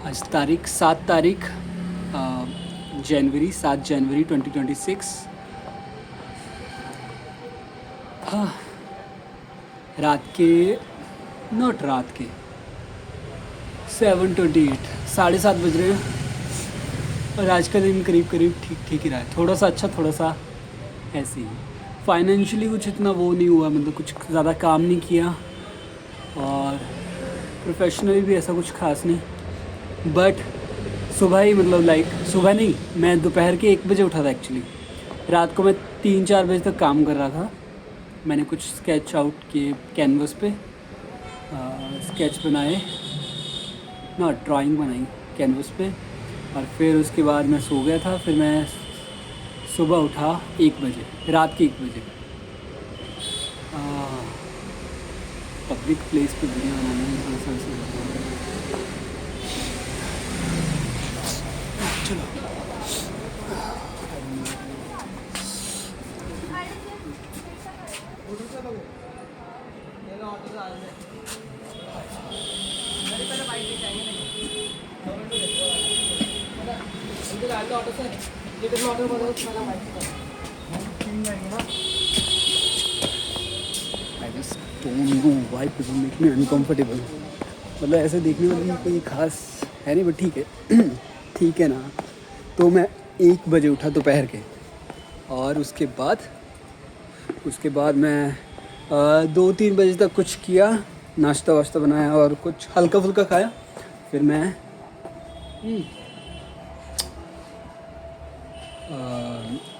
आज तारीख 7 तारीख जनवरी 7 जनवरी 2026। हाँ, रात के नॉट रात के 7:28 7:30 बज रहे हैं। और आज का दिन करीब करीब ठीक ठीक ही रहा है, थोड़ा सा अच्छा थोड़ा सा ऐसे ही। फाइनेंशियली कुछ इतना वो नहीं हुआ, मतलब कुछ ज़्यादा काम नहीं किया, और प्रोफेशनली भी ऐसा कुछ खास नहीं। बट सुबह ही, मतलब लाइक सुबह नहीं, मैं दोपहर के 1 बजे उठा था एक्चुअली। रात को मैं 3-4 बजे तक काम कर रहा था। मैंने कुछ स्केच आउट किए कैनवस पे, स्केच बनाए ना, ड्राइंग बनाई कैनवस पे। और फिर उसके बाद मैं सो गया था। फिर मैं सुबह उठा 1 बजे, रात के 1 बजे। पब्लिक प्लेस पे वीडियो बनाने में थोड़ा सा चलो। I just don't know why people make me uncomfortable. मतलब ऐसे देखने वाली कोई खास है नहीं, बट ठीक है ठीक है ना। तो मैं 1 बजे उठा दोपहर के, और उसके बाद मैं 2-3 बजे तक कुछ किया, नाश्ता वाश्ता बनाया और कुछ हल्का फुल्का खाया। फिर मैं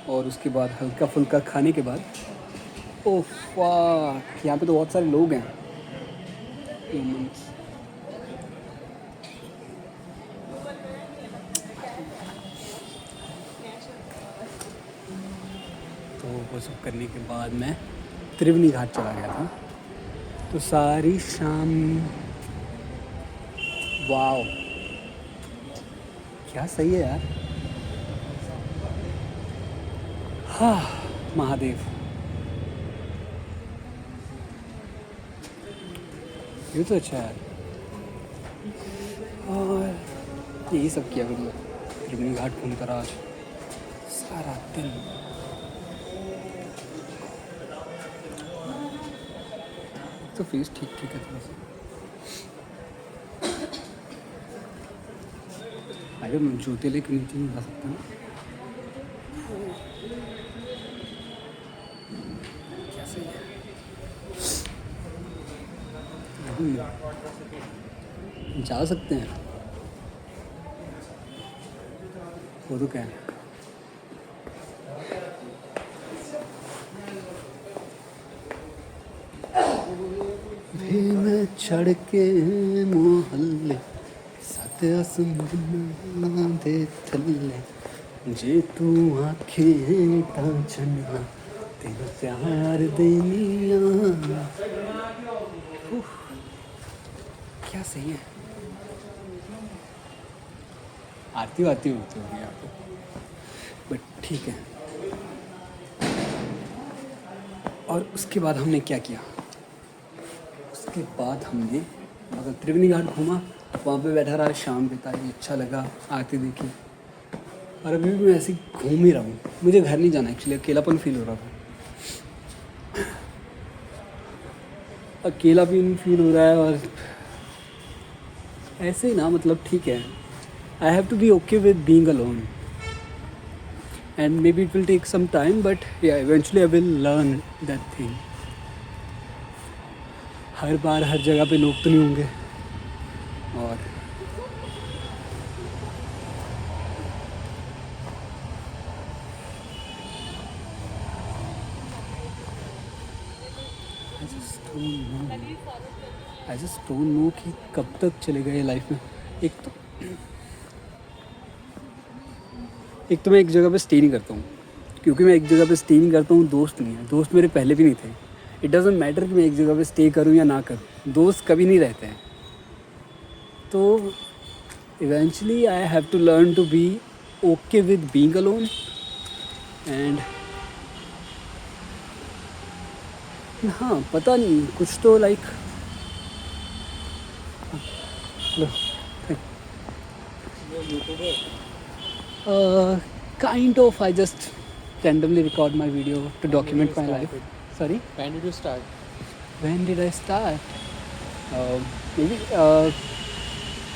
और उसके बाद हल्का फुल्का खाने के बाद, ओह फक, यहाँ पे तो बहुत सारे लोग हैं। ह्यूमंस। तो वो सब करने के बाद मैं त्रिवेणी घाट चला गया था। तो सारी शाम, वाओ क्या सही है यार। हाँ, महादेव, ये तो अच्छा है। और यही सब किया मतलब, त्रिवेणी घाट घूमता रहा आज सारा दिन। तो फेस ठीक ठीक है थोड़ा सा। अरे मैं जूते लेके नीचे नहीं जा सकता ना। क्या सही है। जा सकते हैं, वो तो क्या है। भी मैं चढ़ के मोहल्ले सत आसमान दे थल्ले, जे तू आखें तां चन्ना तेरा प्यार देनिया। क्या सही है। आती होती होगी यहाँ पे, बट ठीक है। और उसके बाद हमने क्या किया, उसके बाद हमने मतलब त्रिवेणी घाट घूमा, वहाँ पे बैठा रहा, शाम बिताई, अच्छा लगा, आरती देखी। और अभी भी मैं ऐसे घूम ही रहा हूँ। मुझे घर नहीं जाना एक्चुअली, अकेलापन फील हो रहा था। अकेलापन फील हो रहा है, और ऐसे ही ना, मतलब ठीक है। I have to be okay with being alone, and maybe it will take some time, but या eventually I will learn that thing. हर बार हर जगह पे लोग तो नहीं होंगे, और आई जस्ट डोंट नो कि कब तक चलेगा ये लाइफ में। एक तो मैं एक जगह पे स्टे नहीं करता हूँ, क्योंकि मैं एक जगह पे स्टे नहीं करता हूँ, दोस्त नहीं है। दोस्त मेरे पहले भी नहीं थे। इट डजेंट मैटर कि मैं एक जगह पे स्टे करूँ या ना करूँ, दोस्त कभी नहीं रहते हैं। तो eventually I have to learn to be okay with being alone, and हाँ, पता नहीं कुछ तो like Kind of. I just randomly record my video to document my life. Sorry? When did you start? When did I start? Maybe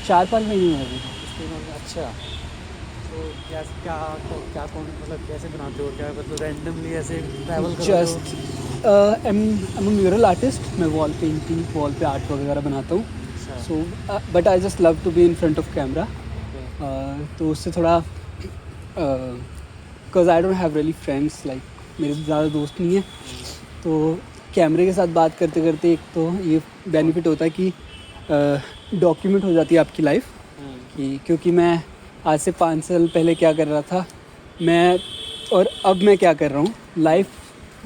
4-5 महीने हुए अभी। अच्छा, तो क्या कौन मतलब कैसे बनाते हो, क्या मतलब रैंडमली ऐसे ट्रैवल करते हो? Just I'm a mural artist. मैं वॉल पेंटिंग, वॉल पे आर्ट वगैरह बनाता हूँ. अच्छा, So but I just love to be in front of camera. okay. तो उससे थोड़ा because I don't have really friends, like मेरे ज़्यादा दोस्त नहीं हैं, तो कैमरे के साथ बात करते करते एक तो ये बेनिफिट होता है कि डॉक्यूमेंट हो जाती है आपकी लाइफ. कि क्योंकि मैं आज से 5 साल पहले क्या कर रहा था मैं और अब मैं क्या कर रहा हूँ, लाइफ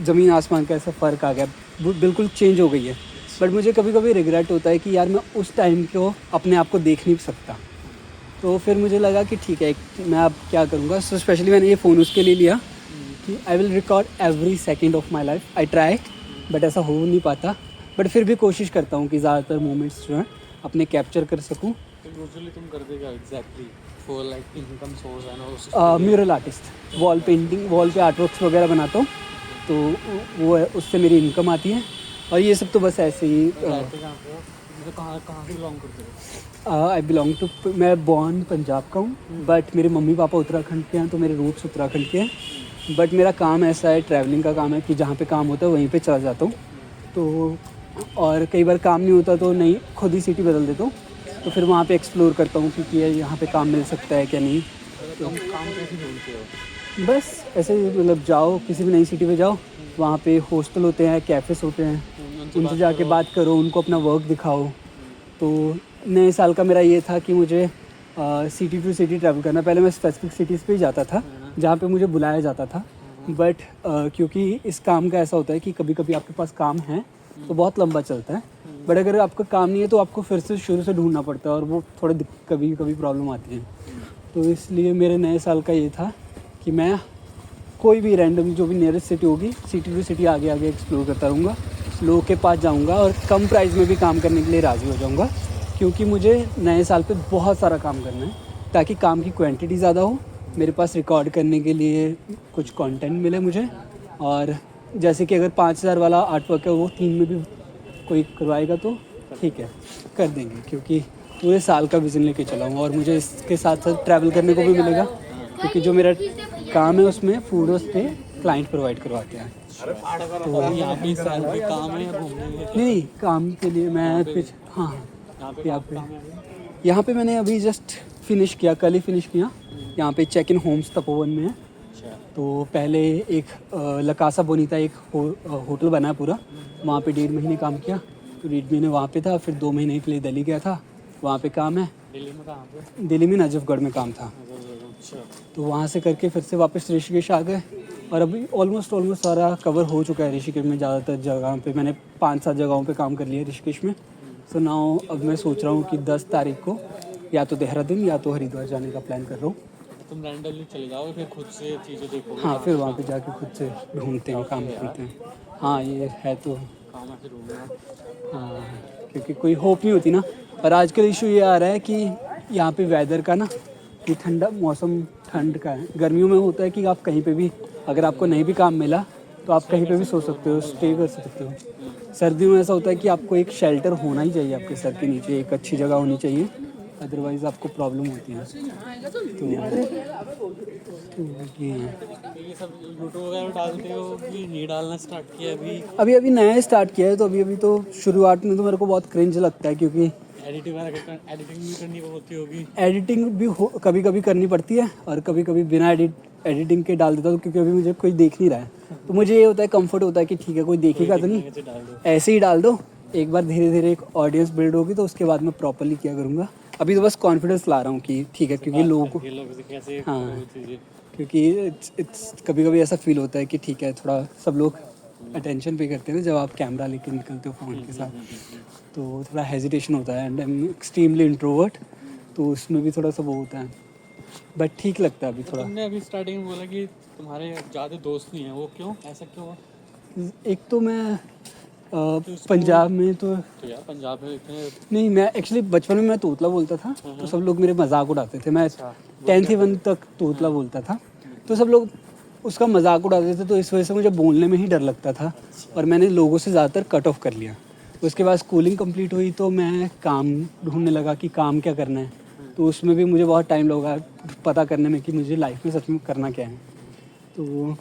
ज़मीन आसमान का ऐसा फ़र्क आ गया, बिल्कुल चेंज हो गई है. बट मुझे कभी कभी रिग्रेट होता है कि यार मैं उस टाइम को अपने आप को देख नहीं सकता. तो फिर मुझे लगा कि ठीक है, मैं अब क्या करूँगा. सो स्पेशली मैंने ये फ़ोन उसके लिए लिया कि I will record every second of my life. I try, but ऐसा हो नहीं पाता. बट फिर भी कोशिश करता हूँ कि ज़्यादातर मोमेंट्स जो हैं अपने कैप्चर कर सकूँ. तो यूजुअली तुम करते क्या exactly for like income source and mural artist, wall painting, wall पे आर्टवर्क्स वगैरह बनाता हूँ, तो वो उससे मेरी इनकम आती है. और ये सब तो बस ऐसे ही. मतलब कहाँ से बिलोंग करते हो? आई बिलोंग टू, मैं बॉर्न पंजाब का हूँ, बट मेरे मम्मी पापा उत्तराखंड के हैं, तो मेरे रूट्स उत्तराखंड के हैं. बट मेरा काम ऐसा है, ट्रैवलिंग का काम है कि जहाँ पे काम होता है वहीं पे चला जाता हूँ. तो और कई बार काम नहीं होता तो नहीं, खुद ही सिटी बदल देता हूँ. तो फिर वहाँ पे एक्सप्लोर करता हूँ कि यहाँ पे काम मिल सकता है क्या नहीं. तो तुम काम कैसे ढूंढते हो? बस ऐसे ही, मतलब जाओ किसी भी नई सिटी में जाओ, वहाँ पे हॉस्टल होते हैं, कैफ़ेस होते हैं, उनसे जाके बात करो, उनको अपना वर्क दिखाओ. तो नए साल का मेरा ये था कि मुझे सिटी टू सिटी ट्रैवल करना. पहले मैं स्पेसिफिक सिटीज़ पे ही जाता था जहाँ पे मुझे बुलाया जाता था. बट क्योंकि इस काम का ऐसा होता है कि कभी कभी आपके पास काम है तो बहुत लंबा चलता है. बट अगर आपका काम नहीं है तो आपको फिर से शुरू से ढूंढना पड़ता है, और वो थोड़े कभी कभी प्रॉब्लम आती है. तो इसलिए मेरे नए साल का ये था कि मैं कोई भी रैंडम जो भी नियरेस्ट सिटी होगी, सिटी टू सिटी आगे आगे एक्सप्लोर करता रहूँगा, लोगों के पास जाऊँगा और कम प्राइस में भी काम करने के लिए राज़ी हो जाऊँगा. क्योंकि मुझे नए साल पे बहुत सारा काम करना है, ताकि काम की क्वांटिटी ज़्यादा हो, मेरे पास रिकॉर्ड करने के लिए कुछ कंटेंट मिले मुझे. और जैसे कि अगर 5,000 वाला आर्ट वर्क है वो 3 में भी कोई करवाएगा तो ठीक है, कर देंगे. क्योंकि पूरे साल का विज़न लेके चला हूँ, और मुझे इसके साथ साथ ट्रैवल करने को भी मिलेगा, क्योंकि जो मेरा काम है उसमें फूड और स्टे क्लाइंट प्रोवाइड करवाते हैं. तो यहाँ पे सैलरी काम है या घूमने के लिए? नहीं, काम के लिए मैं हाँ, यहाँ पे मैंने अभी जस्ट फिनिश किया, कल ही फिनिश किया. यहाँ पे चेक इन होम्स तपोवन में है. अच्छा, तो पहले एक लकासा बोनीता एक होटल बना है पूरा, वहाँ पे 1.5 महीने काम किया. तो 1.5 महीने वहाँ पे था, फिर 2 महीने के लिए दिल्ली गया था, वहाँ पे काम है. दिल्ली में कहाँ पे? दिल्ली में नजफगढ़ में काम था. अच्छा, तो वहाँ से करके फिर से वापस ऋषिकेश आ गए. और अभी ऑलमोस्ट सारा कवर हो चुका है ऋषिकेश में. ज़्यादातर जगह पे मैंने 5-7 जगहों पे काम कर लिया ऋषिकेश में. सो नाउ अब मैं सोच रहा हूँ कि 10 तारीख को या तो देहरादून या तो हरिद्वार जाने का प्लान कर रहा हूँ. तुम रैंडमली चले जाओगे फिर खुद से चीज़ें देखोगे? हाँ, फिर वहाँ पे जाके खुद से ढूंढते हैं, काम ढूंढते हैं. हाँ, ये है तो. काम ऐसे ढूंढना. हाँ, क्योंकि कोई होप नहीं होती ना. और आजकल इशू ये आ रहा है कि यहाँ पे वेदर का ना, कि ठंडा मौसम, ठंड का है. गर्मियों में होता है कि आप कहीं पे भी, अगर आपको नहीं भी काम मिला तो आप कहीं पे भी सो सकते हो, स्टे कर सकते हो. सर्दियों में ऐसा होता है कि आपको एक शेल्टर होना ही चाहिए, आपके सर के नीचे एक अच्छी जगह होनी चाहिए, अदरवाइज़ आपको प्रॉब्लम होती है. तो ये है. ये सब यूट्यूब वगैरह डालते हो कि नहीं डालना स्टार्ट किया अभी? अभी नया स्टार्ट किया है, तो अभी तो शुरुआत में तो मेरे को बहुत क्रिंज लगता है, क्योंकि एडिटिंग भी करनी होती होगी. एडिटिंग भी कभी कभी करनी पड़ती है, और कभी कभी बिना एडिटिंग के डाल देता हूँ, क्योंकि अभी मुझे कोई देख नहीं रहा है. तो मुझे ये होता है, कंफर्ट होता है कि ठीक है, कोई देखेगा तो नहीं, ऐसे ही डाल दो. एक बार धीरे धीरे एक ऑडियंस बिल्ड होगी तो उसके बाद मैं प्रॉपरली किया करूँगा. अभी तो बस कॉन्फिडेंस ला रहा हूँ कि ठीक है, क्योंकि लोगों को, हाँ, क्योंकि इट्स कभी कभी ऐसा फील होता है कि ठीक है, थोड़ा सब लोग अटेंशन पे करते हैं ना जब आप कैमरा लेके निकलते हो फ़ोन के साथ. तो थोड़ा हेजिटेशन होता है, and I am extremely introvert, तो उसमें भी थोड़ा सा वो होता है. बट ठीक लगता है अभी थोड़ा. तुमने अभी स्टार्टिंग में बोला कि तुम्हारे ज़्यादा दोस्त नहीं हैं, वो क्यों, ऐसा क्यों? एक तो मैं पंजाब में तो तो यार पंजाब में इतने नहीं, मैं एक्चुअली बचपन में मैं तोतला बोलता था, तो सब लोग मेरे मजाक उड़ाते थे। मैं 10th 11 तक तोतला बोलता था, तो सब लोग उसका मजाक उड़ाते थे, तो इस वजह से मुझे बोलने में ही डर लगता था और मैंने लोगों से ज़्यादातर कट ऑफ कर लिया। उसके बाद स्कूलिंग कंप्लीट हुई तो मैं काम ढूंढने लगा कि काम क्या करना है, तो उसमें भी मुझे बहुत टाइम लगा पता करने में कि मुझे लाइफ में सच में करना क्या है। तो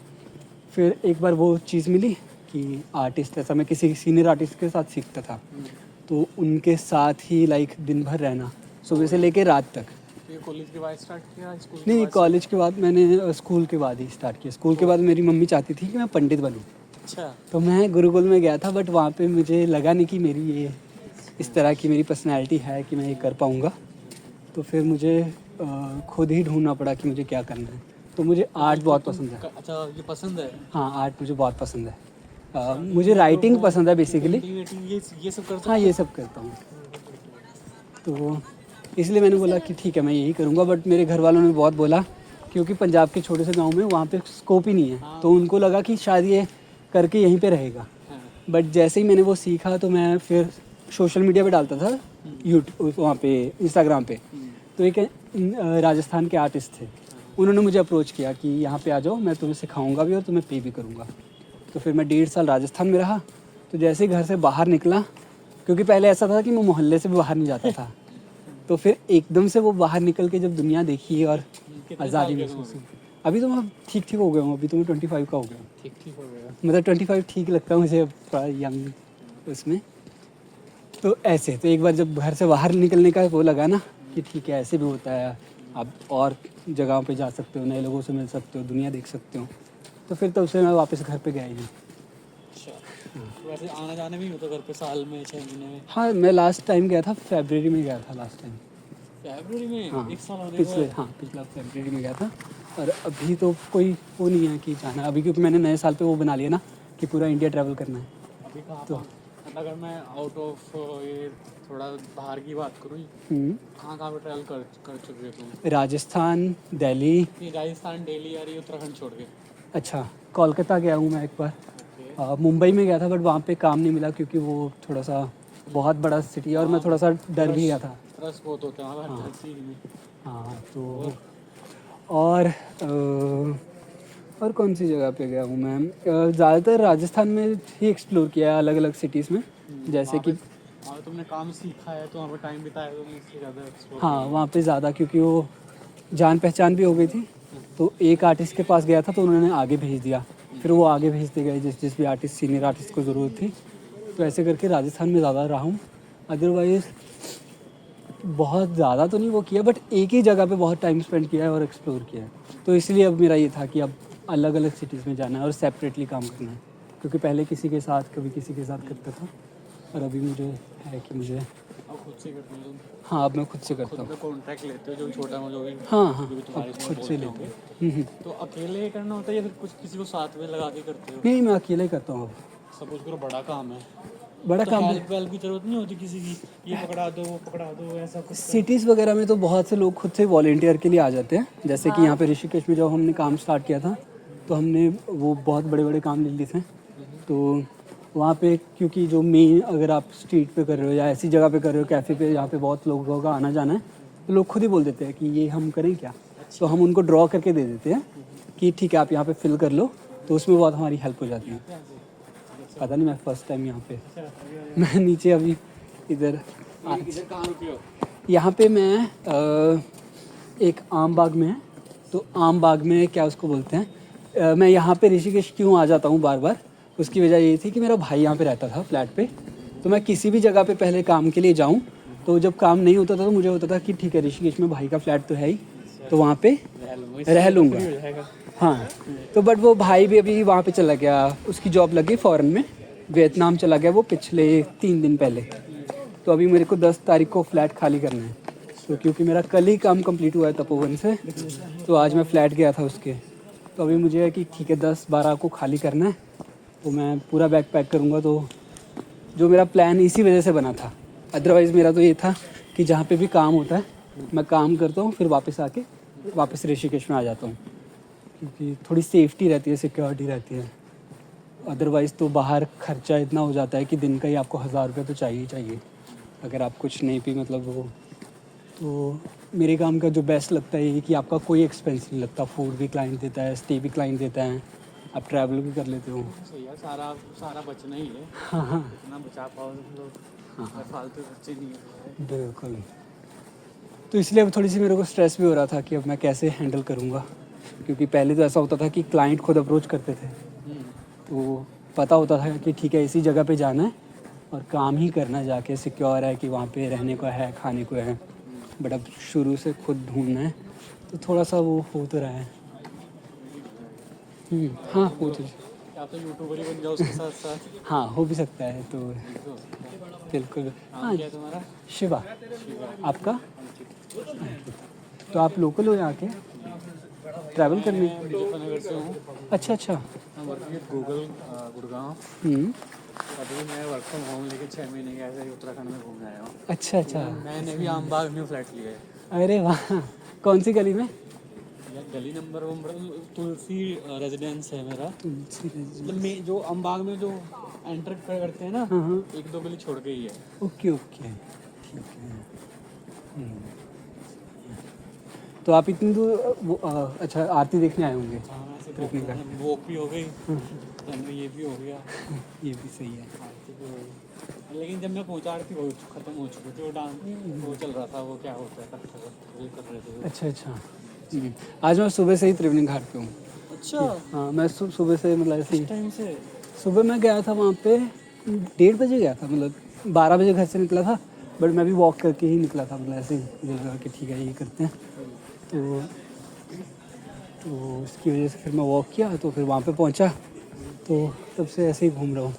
फिर एक बार वो चीज़ मिली कि आर्टिस्ट, ऐसा मैं किसी सीनियर आर्टिस्ट के साथ सीखता था, तो उनके साथ ही लाइक दिन भर रहना, सुबह से लेके रात तक। ये कॉलेज के बाद स्टार्ट किया, स्कूल नहीं, कॉलेज के बाद मैंने स्कूल के बाद ही स्टार्ट किया। स्कूल के बाद मेरी मम्मी चाहती थी कि मैं पंडित बनूं, अच्छा तो मैं गुरुकुल में गया था, बट वहाँ पे मुझे लगा नहीं कि मेरी ये इस तरह की मेरी पर्सनैलिटी है कि मैं ये कर पाऊँगा। तो फिर मुझे खुद ही ढूंढना पड़ा कि मुझे क्या करना है। तो मुझे आर्ट बहुत पसंद है। अच्छा ये पसंद है। हाँ, आर्ट मुझे बहुत पसंद है। मुझे राइटिंग पसंद है बेसिकली। ये सब करते हाँ, ये सब करता हूँ, तो इसलिए मैंने बोला कि ठीक है मैं यही करूँगा। बट मेरे घर वालों ने बहुत बोला, क्योंकि पंजाब के छोटे से गांव में वहाँ पे स्कोप ही नहीं है, तो उनको लगा कि शायद ये करके यहीं पे रहेगा। बट जैसे ही मैंने वो सीखा तो मैं फिर सोशल मीडिया पे डालता था, यूट्यूब वहाँ पे इंस्टाग्राम पे। तो एक राजस्थान के आर्टिस्ट थे, उन्होंने मुझे अप्रोच किया कि यहाँ पे आ जाओ, मैं तुम्हें सिखाऊंगा भी और तुम्हें पे भी करूँगा। तो फिर मैं 1.5 साल राजस्थान में रहा। तो जैसे ही घर से बाहर निकला, क्योंकि पहले ऐसा था कि मैं मोहल्ले से भी बाहर नहीं जाता था, तो फिर एकदम से वो बाहर निकल के जब दुनिया देखी और आज़ादी महसूस हुई। अभी तो मैं ठीक ठीक हो गया हूँ, अभी तो मैं 25 का हो गया हूँ। ठीक ठीक हो गया। मतलब 25 ठीक लगता है मुझे, थोड़ा यंग उसमें। तो ऐसे तो एक बार जब घर से बाहर निकलने का वो लगा ना कि ठीक है ऐसे भी होता है, आप और जगहों पे जा सकते हो, नए लोगों से मिल सकते हो, दुनिया देख सकते हो, तो फिर तब से मैं वापस घर पे गया ही नहीं। अच्छा तो वैसे आना जाना भी होता घर पे साल में 6 महीने में? हाँ, मैं लास्ट टाइम गया था, फरवरी में गया था लास्ट टाइम। फरवरी में? हाँ, 1 साल होने को पिछले है। हाँ पिछला फरवरी में गया था। और अभी तो कोई वो नहीं है कि जाना अभी, क्योंकि मैंने नए साल पे वो बना लिया ना कि पूरा इंडिया ट्रैवल करना है। अभी कहाँ तो मतलब अगर मैं आउट ऑफ ये थोड़ा बाहर की बात करूँ, कहाँ कहाँ पे ट्रैवल कर चुके हो तुम? राजस्थान, दिल्ली। नहीं राजस्थान, दिल्ली और ये उत्तराखंड छोड़ के। अच्छा, कोलकाता गया हूँ मैं एक बार। ओके। मुंबई में गया था, बट वहाँ पे काम नहीं मिला क्योंकि वो थोड़ा सा बहुत बड़ा सिटी है और मैं थोड़ा सा डर भी गया था। रस बहुत होता है वहाँ हाँ। हर चीज़ में। हाँ, तो और कौन सी जगह पे गया हूँ मैं? ज़्यादातर राजस्थान में ही एक्सप्लोर किया है, अलग अलग सिटीज़ में, जैसे कि और तुमने काम सीखा है तो वहाँ पर टाइम बिताया तो इससे ज़्यादा एक्सप्लोर। हाँ, वहाँ पे ज़्यादा, क्योंकि वो जान पहचान भी हो गई थी। तो एक आर्टिस्ट के पास गया था तो उन्होंने आगे भेज दिया, फिर वो आगे भेजते गए जिस भी आर्टिस्ट, सीनियर आर्टिस्ट को ज़रूरत थी। तो ऐसे करके राजस्थान में ज़्यादा रहा हूँ। अदरवाइज़ बहुत ज़्यादा तो नहीं वो किया, बट एक ही जगह पे बहुत टाइम स्पेंड किया है और एक्सप्लोर किया है। तो इसलिए अब मेरा ये था कि अब अलग अलग सिटीज़ में जाना है और सेपरेटली काम करना है, क्योंकि पहले किसी के साथ कभी किसी के साथ करता था, और अभी मुझे है कि मुझे अब खुद से करते हो तुम? हाँ, अब मैं खुद से करता खुद हूँ। पे कॉन्ट्रैक्ट लेते हो जो भी छोटा मोटा जो भी? हाँ हाँ, जो भी तुम्हारे खुद से लेते होंगे। हैं। तो अकेले करना होता है या फिर कुछ किसी को साथ में लगा के करते हो? नहीं, मैं अकेले ही करता हूँ अब। सपोज करो बड़ा काम है बड़ा तो काम है। हेल्प वेल्प की जरूरत नहीं होती किसी की, ये पकड़ा दो वो पकड़ा दो ऐसा कुछ? सिटीज़ वगैरह में तो बहुत से लोग खुद से वॉलेंटियर के लिए आ जाते हैं। जैसे कि यहाँ पे ऋषिकेश में जब हमने काम स्टार्ट किया था, तो हमने वो बहुत बड़े बड़े काम ले लिए थे। तो वहाँ पे क्योंकि जो मेन, अगर आप स्ट्रीट पे कर रहे हो या ऐसी जगह पे कर रहे हो, कैफ़े पे जहाँ पे बहुत लोगों का आना जाना है, तो लोग खुद ही बोल देते हैं कि ये हम करें क्या। तो हम उनको ड्रॉ करके दे देते हैं कि ठीक है आप यहाँ पे फिल कर लो, तो उसमें बहुत हमारी हेल्प हो जाती है। पता नहीं, मैं फर्स्ट टाइम यहाँ पे, मैं नीचे अभी इधर इधर कहाँ रुके हो? यहाँ पे मैं एक आम बाग में है, तो आम बाग में क्या उसको बोलते हैं, मैं यहाँ पे ऋषिकेश क्यों आ जाता हूँ बार बार, उसकी वजह ये थी कि मेरा भाई यहाँ पे रहता था फ्लैट पे। तो मैं किसी भी जगह पे पहले काम के लिए जाऊँ, तो जब काम नहीं होता था तो मुझे होता था कि ठीक है ऋषिकेश में भाई का फ्लैट तो है ही, तो वहाँ पे रह लूँगा। हाँ, तो बट वो भाई भी अभी वहाँ पे चला गया, उसकी जॉब लगी फ़ॉरेन में, वियतनाम चला गया वो पिछले 3 दिन पहले। तो अभी मेरे को 10 तारीख को फ्लैट खाली करना है, तो क्योंकि मेरा कल ही काम कंप्लीट हुआ है तपोवन से, तो आज मैं फ्लैट गया था उसके। तो अभी मुझे है कि ठीक है 10-12 को खाली करना है, तो मैं पूरा बैग पैक करूँगा। तो जो मेरा प्लान इसी वजह से बना था, अदरवाइज़ मेरा तो ये था कि जहाँ पे भी काम होता है मैं काम करता हूँ, फिर वापस ऋषिकेश में आ जाता हूँ, क्योंकि थोड़ी सेफ्टी रहती है, सिक्योरिटी रहती है। अदरवाइज़ तो बाहर खर्चा इतना हो जाता है कि दिन का ही आपको 1000 रुपये तो चाहिए ही चाहिए, अगर आप कुछ नहीं भी मतलब वो। तो मेरे काम का जो बेस्ट लगता है ये कि आपका कोई एक्सपेंस नहीं लगता, फूड भी क्लाइंट देता है, स्टे भी क्लाइंट देता है, आप ट्रैवल भी कर लेते हो। सही है, सारा सारा बचना ही है, हाँ हाँ इतना बचा पाओ तो हाँ फालतू खर्चे नहीं है। बिल्कुल। तो इसलिए अब थोड़ी सी मेरे को स्ट्रेस भी हो रहा था कि अब मैं कैसे हैंडल करूँगा, क्योंकि पहले तो ऐसा होता था कि क्लाइंट खुद अप्रोच करते थे, तो पता होता था कि ठीक है इसी जगह पे जाना है और काम ही करना, जाके सिक्योर है कि वहाँ पे रहने को है, खाने को है। बट अब शुरू से खुद ढूंढना है, तो थोड़ा सा वो हो तो रहा है। हाँ हो तो आप तो यूट्यूबर ही बन जाओ उसके साथ साथ। हाँ हो भी सकता है तो बिल्कुल। नाम हाँ क्या है तुम्हारा? शिवा। आपका? तो आप लोकल हो यहाँ के, ट्रैवल करने? मैं मुजफ्फरनगर से हूँ। अच्छा अच्छा। मैं वर्किंग विद गूगल गुड़गांव। अभी मैं वर्क फ्रॉम होम लेके 6 महीने के ऐसे ही उत्तराखंड में घूमने आया हूँ। अच्छा अच्छा। मैंने भी आमबाग में फ्लैट लिया है। अरे वाह, कौन सी गली में? या गली नंबर तुलसी रेजिडेंस है मेरा। तुलसी मतलब मैं जो आमबाग में जो एंटर करते हैं ना, हाँ हाँ 1-2 गली छोड़ के ही है। ओके ओके ठीक है। तो आप इतनी दूर अच्छा आरती देखने आए होंगे? हाँ, ऐसे कृष्ण का। वॉक भी हो गई, एंड ये भी हो गया, ये भी सही है। आरती भी हो गई। लेकिन जब मैं पहुंचा आरती वो खत्म हो चुकी थी, वो डांस वो चल रहा था, वो क्या होता है वो कर रहे थे। अच्छा अच्छा। आज मैं सुबह से ही त्रिवेणी घाट पे हूँ। अच्छा, हाँ मैं सुबह से मतलब ऐसे ही, इस टाइम से? सुबह मैं गया था वहाँ पे 1:30 बजे गया था, मतलब 12 बजे घर से निकला था, बट मैं भी वॉक करके ही निकला था, मतलब ऐसे ही मुझे लगा कि ठीक है ये करते हैं। तो इसकी वजह से फिर मैं वॉक किया, तो फिर वहाँ पे पहुँचा, तो तब से ऐसे ही घूम रहा हूँ।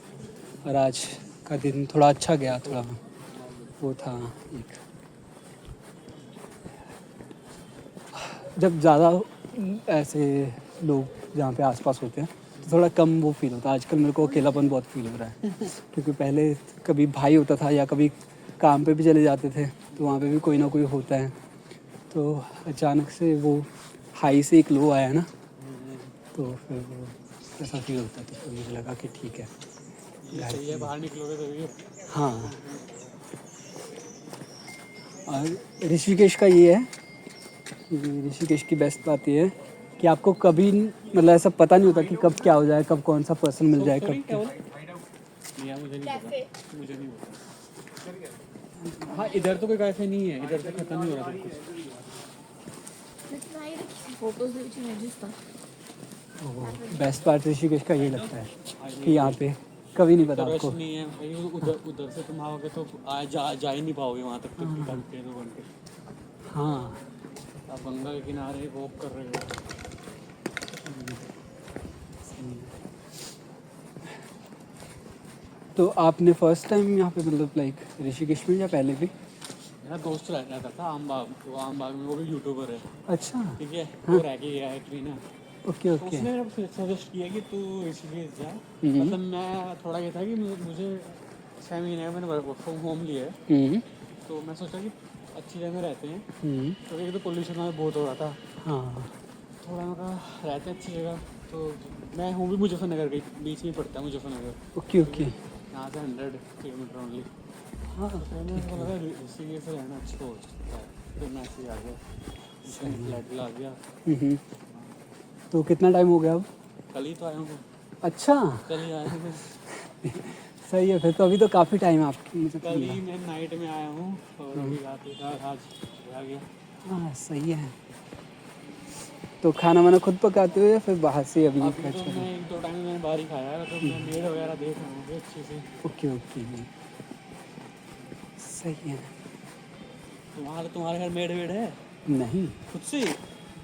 और आज का दिन थोड़ा अच्छा गया, थोड़ा वो था एक, जब ज़्यादा ऐसे लोग जहाँ पे आसपास होते हैं तो थोड़ा कम वो फील होता है। आजकल मेरे को अकेलापन बहुत फील हो रहा है, क्योंकि पहले कभी भाई होता था या कभी काम पे भी चले जाते थे तो वहाँ पे भी कोई ना कोई होता है, तो अचानक से वो हाई से एक लो आया ना, तो फिर वो ऐसा फील होता है, तो फिर मुझे लगा कि ठीक है। ये सही है, बाहर निकलोगे तभी। हाँ, और ऋषिकेश का ये है, ऋषिकेश की बेस्ट बात ये है कि आपको कभी मतलब ऐसा पता नहीं होता कि कब क्या हो जाए, कब कौन सा पर्सन मिल जाए, कब क्या। नहीं, मुझे नहीं पता, मुझे नहीं पता। हाँ, इधर तो कोई कैफे नहीं है, इधर तो खत्म ही हो रहा है सब कुछ। फोटोज ਦੇ ਵਿੱਚ ਇਮੇजेस ਤਾਂ बेस्ट पार्ट ऋषिकेश का ये लगता है कि यहाँ पे कभी नहीं पता रश आपको। नहीं है भाई, उधर से तुम आओगे तो जा ही नहीं पाओगे वहाँ तक, तो घंटे 2 घंटे। हाँ आप गंगा के किनारे वॉक कर रहे हो। तो आपने फर्स्ट टाइम यहाँ पे मतलब लाइक ऋषिकेश में या पहले भी? मेरा दोस्त रहता था आमबाग, तो आमबाग में वो भी यूट्यूबर है, अच्छा ठीक है, वो रह के गया है एक्चुअली ना। ओके तो ओके। उसने मेरे सजेस्ट किया कि तू ऋषिकेश जा। मतलब मैं थोड़ा ये था कि मुझे 6 महीने का मैंने वर्क फ्रॉम होम लिया है, तो मैं सोचा कि अच्छी जगह रहते हैं, तो एक तो पोल्यूशन में बहुत हो रहा था, हाँ थोड़ा मैं कहा रहते हैं अच्छी जगह। तो मैं हूँ भी मुजफ्फरनगर के बीच में पड़ता है मुजफ्फरनगर, ओके ओके। यहाँ से 100 किलोमीटर ओनली। हाँ तो फिर मेरे को लगा ऋषिकेश से रहना अच्छा हो सकता है, फिर मैं ऐसे ही आ गया, फ्लैट ला गया। तो कितना टाइम हो गया अब? कल ही तो आया हूँ, अच्छा कल ही आया हूँ, सही है, फिर तो अभी तो काफ़ी टाइम आपकी मुझे तो कल मिला। ही मैं नाइट में आया हूँ और अभी रात आज आ गया। हाँ सही है। तो खाना वाना खुद पकाते हो या फिर बाहर से अभी अभी खर्च तो कर रहे मैं 1-2 टाइम मैंने बाहर ही खाया है, तो मैं मेड वगैरह देख रहा हूँ अच्छे से। हो? ओके ओके सही है। तुम्हारे घर मेड वेड है नहीं, खुद से?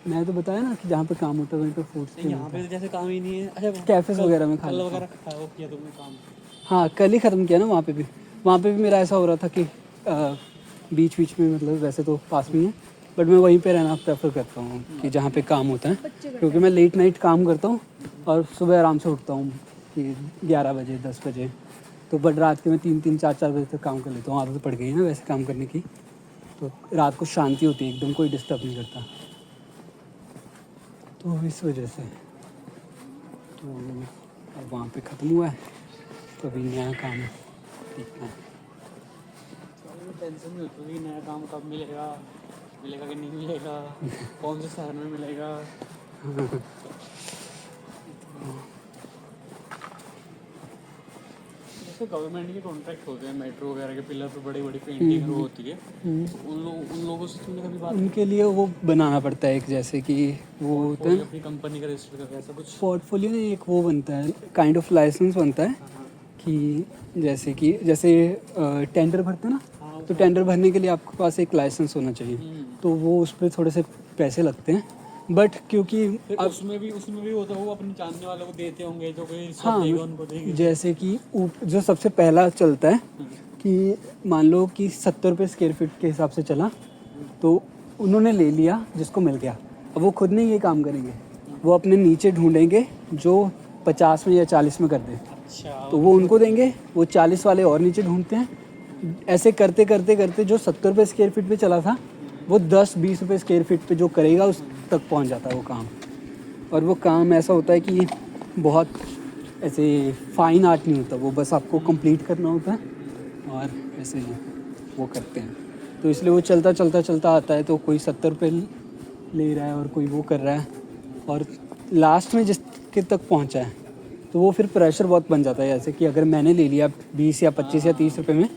मैं तो बताया ना कि जहाँ पे काम होता है वहीं पे फूड नहीं, यहाँ पे तो जैसे काम ही नहीं है। अच्छा, कैफेज वगैरह में खा कल लेता हूँ। वगैरह खाया वो किया तुमने काम? हाँ कल ही ख़त्म किया ना वहाँ पे भी। वहाँ पे भी मेरा ऐसा हो रहा था कि बीच बीच में मतलब वैसे तो पास में ही है, बट मैं वहीं पे रहना प्रेफर करता हूँ कि जहाँ पे काम होता है, क्योंकि मैं लेट नाइट काम करता हूँ और सुबह आराम से उठता हूँ कि 11 बजे 10 बजे, तो बट रात के मैं 3-3 4-4 बजे तक काम कर लेता हूँ। आदत पड़ गई है ना वैसे काम करने की, तो रात को शांति होती है एकदम, कोई डिस्टर्ब नहीं करता, तो इस वजह से। तो अब वहाँ पे ख़त्म हुआ है तो अभी नया काम देखना है। टेंशन नहीं होती कि नया काम कब मिलेगा, मिलेगा कि नहीं मिलेगा, कौन से शहर में मिलेगा। जैसे गवर्नमेंट के कॉन्ट्रैक्ट होते हैं मेट्रो वगैरह के पिलर पर बड़ी बड़ी पेंटिंग वो होती है, तो उन लोगों से तुमने कभी बात उनके लिए वो बनाना पड़ता है एक, जैसे कि वो होता है अपनी कंपनी का रजिस्टर करके ऐसा कुछ? पोर्टफोलियो में एक वो बनता है, काइंड ऑफ लाइसेंस बनता है कि जैसे टेंडर भरते हैं ना, हाँ, तो टेंडर भरने के लिए आपके पास एक लाइसेंस होना चाहिए, तो वो उस पर थोड़े से पैसे लगते हैं, बट क्योंकि फिर उसमें भी होता है वो अपने जानने वालों को देते होंगे जो कोई सब हाँ देगा उनको देंगे। जैसे कि जो सबसे पहला चलता है कि मान लो कि 70 रुपये स्क्वायर फीट के हिसाब से चला, तो उन्होंने ले लिया जिसको मिल गया, अब वो खुद नहीं ये काम करेंगे, वो अपने नीचे ढूंढेंगे जो 50 में या 40 में कर दे, अच्छा, तो वो उनको देंगे, वो 40 वाले और नीचे ढूंढते हैं, ऐसे करते करते करते जो 70 रुपये स्क्वायर फीट पे चला था वो 10-20 रुपये स्क्वायर फीट पे जो करेगा उस तक पहुंच जाता है वो काम। और वो काम ऐसा होता है कि बहुत ऐसे फाइन आर्ट नहीं होता, वो बस आपको कंप्लीट करना होता है और ऐसे वो करते हैं, तो इसलिए वो चलता चलता चलता आता है, तो कोई 70 रुपये ले रहा है और कोई वो कर रहा है, और लास्ट में जिसके तक पहुंचा है तो वो फिर प्रेशर बहुत बन जाता है, जैसे कि अगर मैंने ले लिया 20 या 25 या 30 रुपये में,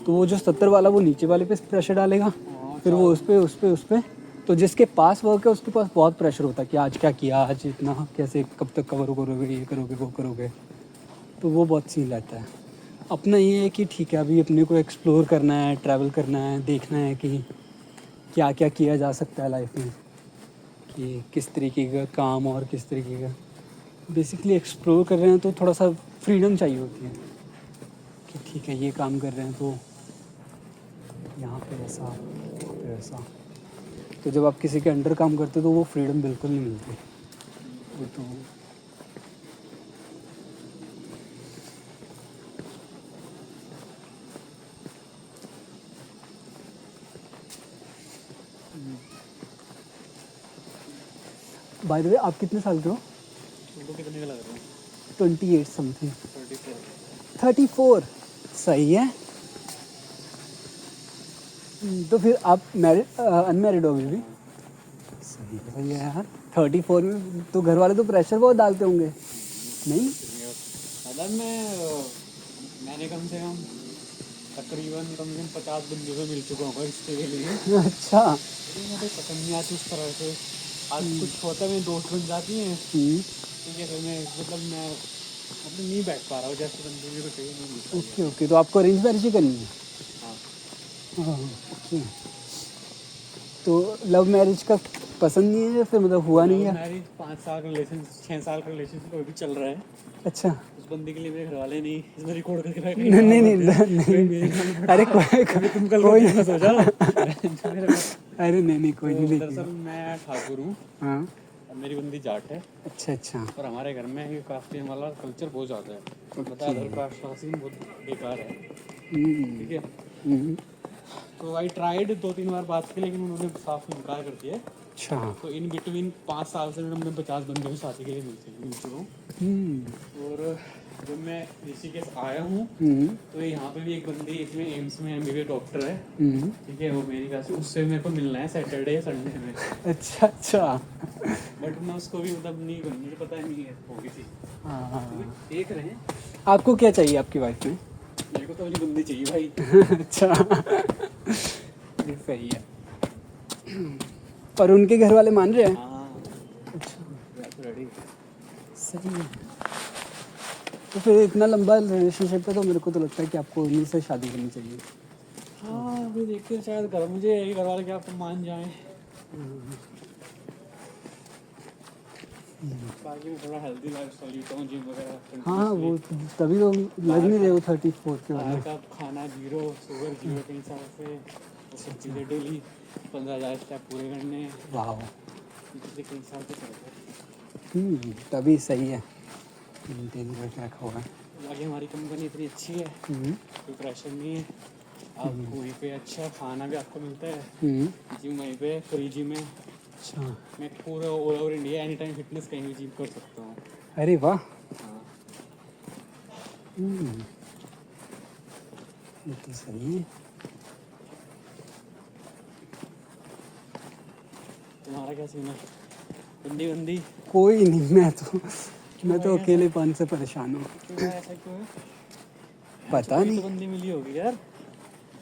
तो वो जो 70 वाला वो नीचे वाले पे प्रेशर डालेगा, फिर वो उस पे तो जिसके पास वर्क है उसके पास बहुत प्रेशर होता है कि आज क्या किया, आज इतना कैसे, कब तक कवर करोगे, ये करोगे वो करोगे, तो वो बहुत सीन रहता है। अपना ये है कि ठीक है अभी अपने को एक्सप्लोर करना है, ट्रैवल करना है, देखना है कि क्या क्या किया जा सकता है लाइफ में, कि किस तरीके का काम और किस तरीके का, बेसिकली एक्सप्लोर कर रहे हैं तो थोड़ा सा फ्रीडम चाहिए होती है कि ठीक है ये काम कर रहे हैं तो यहाँ पे ऐसा, वहाँ पे ऐसा, तो जब आप किसी के अंडर काम करते हो तो वो फ्रीडम बिल्कुल नहीं मिलती, वो तो बाय द वे आप कितने साल के हो? उनको कितने का लग रहा है? 28 समथिंग, 34। 34, सही है। तो फिर आप मैरिड अनमैरिड हो अभी भी? सही है यार। 34 में तो घर वाले तो प्रेशर बहुत डालते होंगे नहीं? मतलब मैंने कम से कम तकरीबन 50 बंदों से मिल चुका हूँ रिश्ते के लिए। अच्छा, मुझे पसंद नहीं आती उस तरह से, आज कुछ होता है मेरी दोस्त बन जाती हैं, ठीक है, फिर मैं नहीं बैठ पा रहा हूँ जैसे बंदे मेरे को चाहिए नहीं मिलता। ओके ओके, तो आपको अरेंज मैरिज ही करनी है? हाँ, ओके, तो लव मैरिज का पसंद नहीं है या फिर मतलब हुआ नहीं है? मैरिज 5 साल का रिलेशन, 6 साल का रिलेशनशिप अभी भी चल रहा है। अच्छा, उस बंदी के लिए मेरे घर वाले नहीं, इसमें रिकॉर्ड करके रखा नहीं नहीं नहीं, अरे तुम कल कोई नहीं सोचा। अरे नहीं कोई नहीं दरअसल देखिए। मैं ठाकुर हूँ हाँ, और मेरी बंदी जाट है, अच्छा अच्छा, और हमारे घर में ये कास्टिज्म वाला कल्चर बहुत ज़्यादा है, मतलब अदर कास्ट वासी बहुत बेकार है, ठीक है। तो आई ट्राइड 2-3 बार बात की, लेकिन उन्होंने साफ इनकार कर दिया। अच्छा, तो इन बिटवीन 5 साल से मैं 50 बंदों की शादी के लिए मिल चुका हूँ। और जब मैं ऋषिकेश आया हूँ तो यहाँ पे भी एक बंदी, इसमें एम्स में MBBS डॉक्टर है, ठीक है, वो मेरी क्लास से, उससे मेरे को मिलना है सैटरडे या संडे में। अच्छा अच्छा, बट मैं उसको भी मतलब नहीं, मुझे पता नहीं है होगी थी, हाँ। देख रहे हैं। आपको क्या चाहिए आपकी वाइफ में? मेरे को तो अपनी बंदी चाहिए भाई। अच्छा, ये सही है। और उनके घर वाले मान रहे हैं? हाँ, अच्छा, रेडी। सही है। तो फिर इतना लंबा रिलेशनशिप है तो मेरे को तो लगता है कि आपको उन्हीं से शादी करनी चाहिए। हाँ, अभी देखते हैं, शायद मुझे यही घर वाले क्या आपको मान जाएं। बाकी मैं थोड़ा हेल्दी लाइफस्टाइल जीता हूँ, जिम वगैरह। हाँ वो तभी तो लग नहीं रहे हो 34 के वाले। बाहर का खाना 0, शुगर 0 के हिसाब से, वो सब चीज़ें डेली 15,000 स्टेप पूरे करने, वाह, पिछले कई साल से चलते हैं। तभी सही है, मेंटेन करके रखा होगा। बाकी हमारी कंपनी इतनी अच्छी है, कोई प्रेशर नहीं है, आप वहीं पे अच्छा खाना भी आपको मिलता है, जिम वहीं पे फ्री जिम है। अच्छा, मैं पूरा all over India any time fitness कहीं भी जिम कर सकता हूँ। अरे वाह, हाँ, ये तो सही है। तुम्हारा क्या सीन है? बंदी बंदी कोई नहीं, मैं तो भाई ऐसा? अकेलेपन से परेशान हूँ। क्यों भाई ऐसा क्यों है? पता कोई नहीं। तो बंदी मिली होगी यार।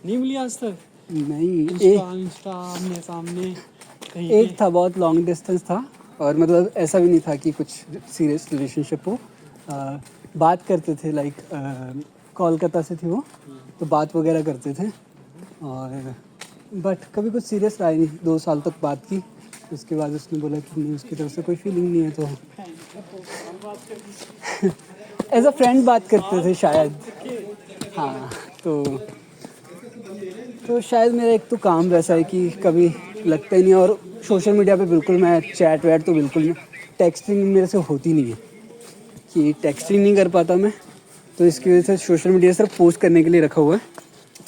नहीं मिली आज तक? नहीं, इंस्टा आमने सामने कहीं एक पे? था, बहुत लॉन्ग डिस्टेंस था, और मतलब ऐसा भी नहीं था कि कुछ सीरियस रिलेशनशिप हो। बात करते थे, लाइक कोलकाता से थी वो, तो बात वगैरह करते थे, और बट कभी कुछ सीरियस रहा ही नहीं। 2 साल तक बात की, उसके बाद उसने बोला कि नहीं, उसकी तरफ से कोई फीलिंग नहीं है, तो एज अ फ्रेंड बात करते थे शायद। हाँ, तो शायद मेरा एक तो काम वैसा है कि कभी लगता ही नहीं है, और सोशल मीडिया पे बिल्कुल मैं चैट वैट तो बिल्कुल नहीं, टेक्सटिंग मेरे से होती नहीं है, कि टेक्सटिंग नहीं कर पाता मैं, तो इसकी वजह से सोशल मीडिया सिर्फ पोस्ट करने के लिए रखा हुआ है,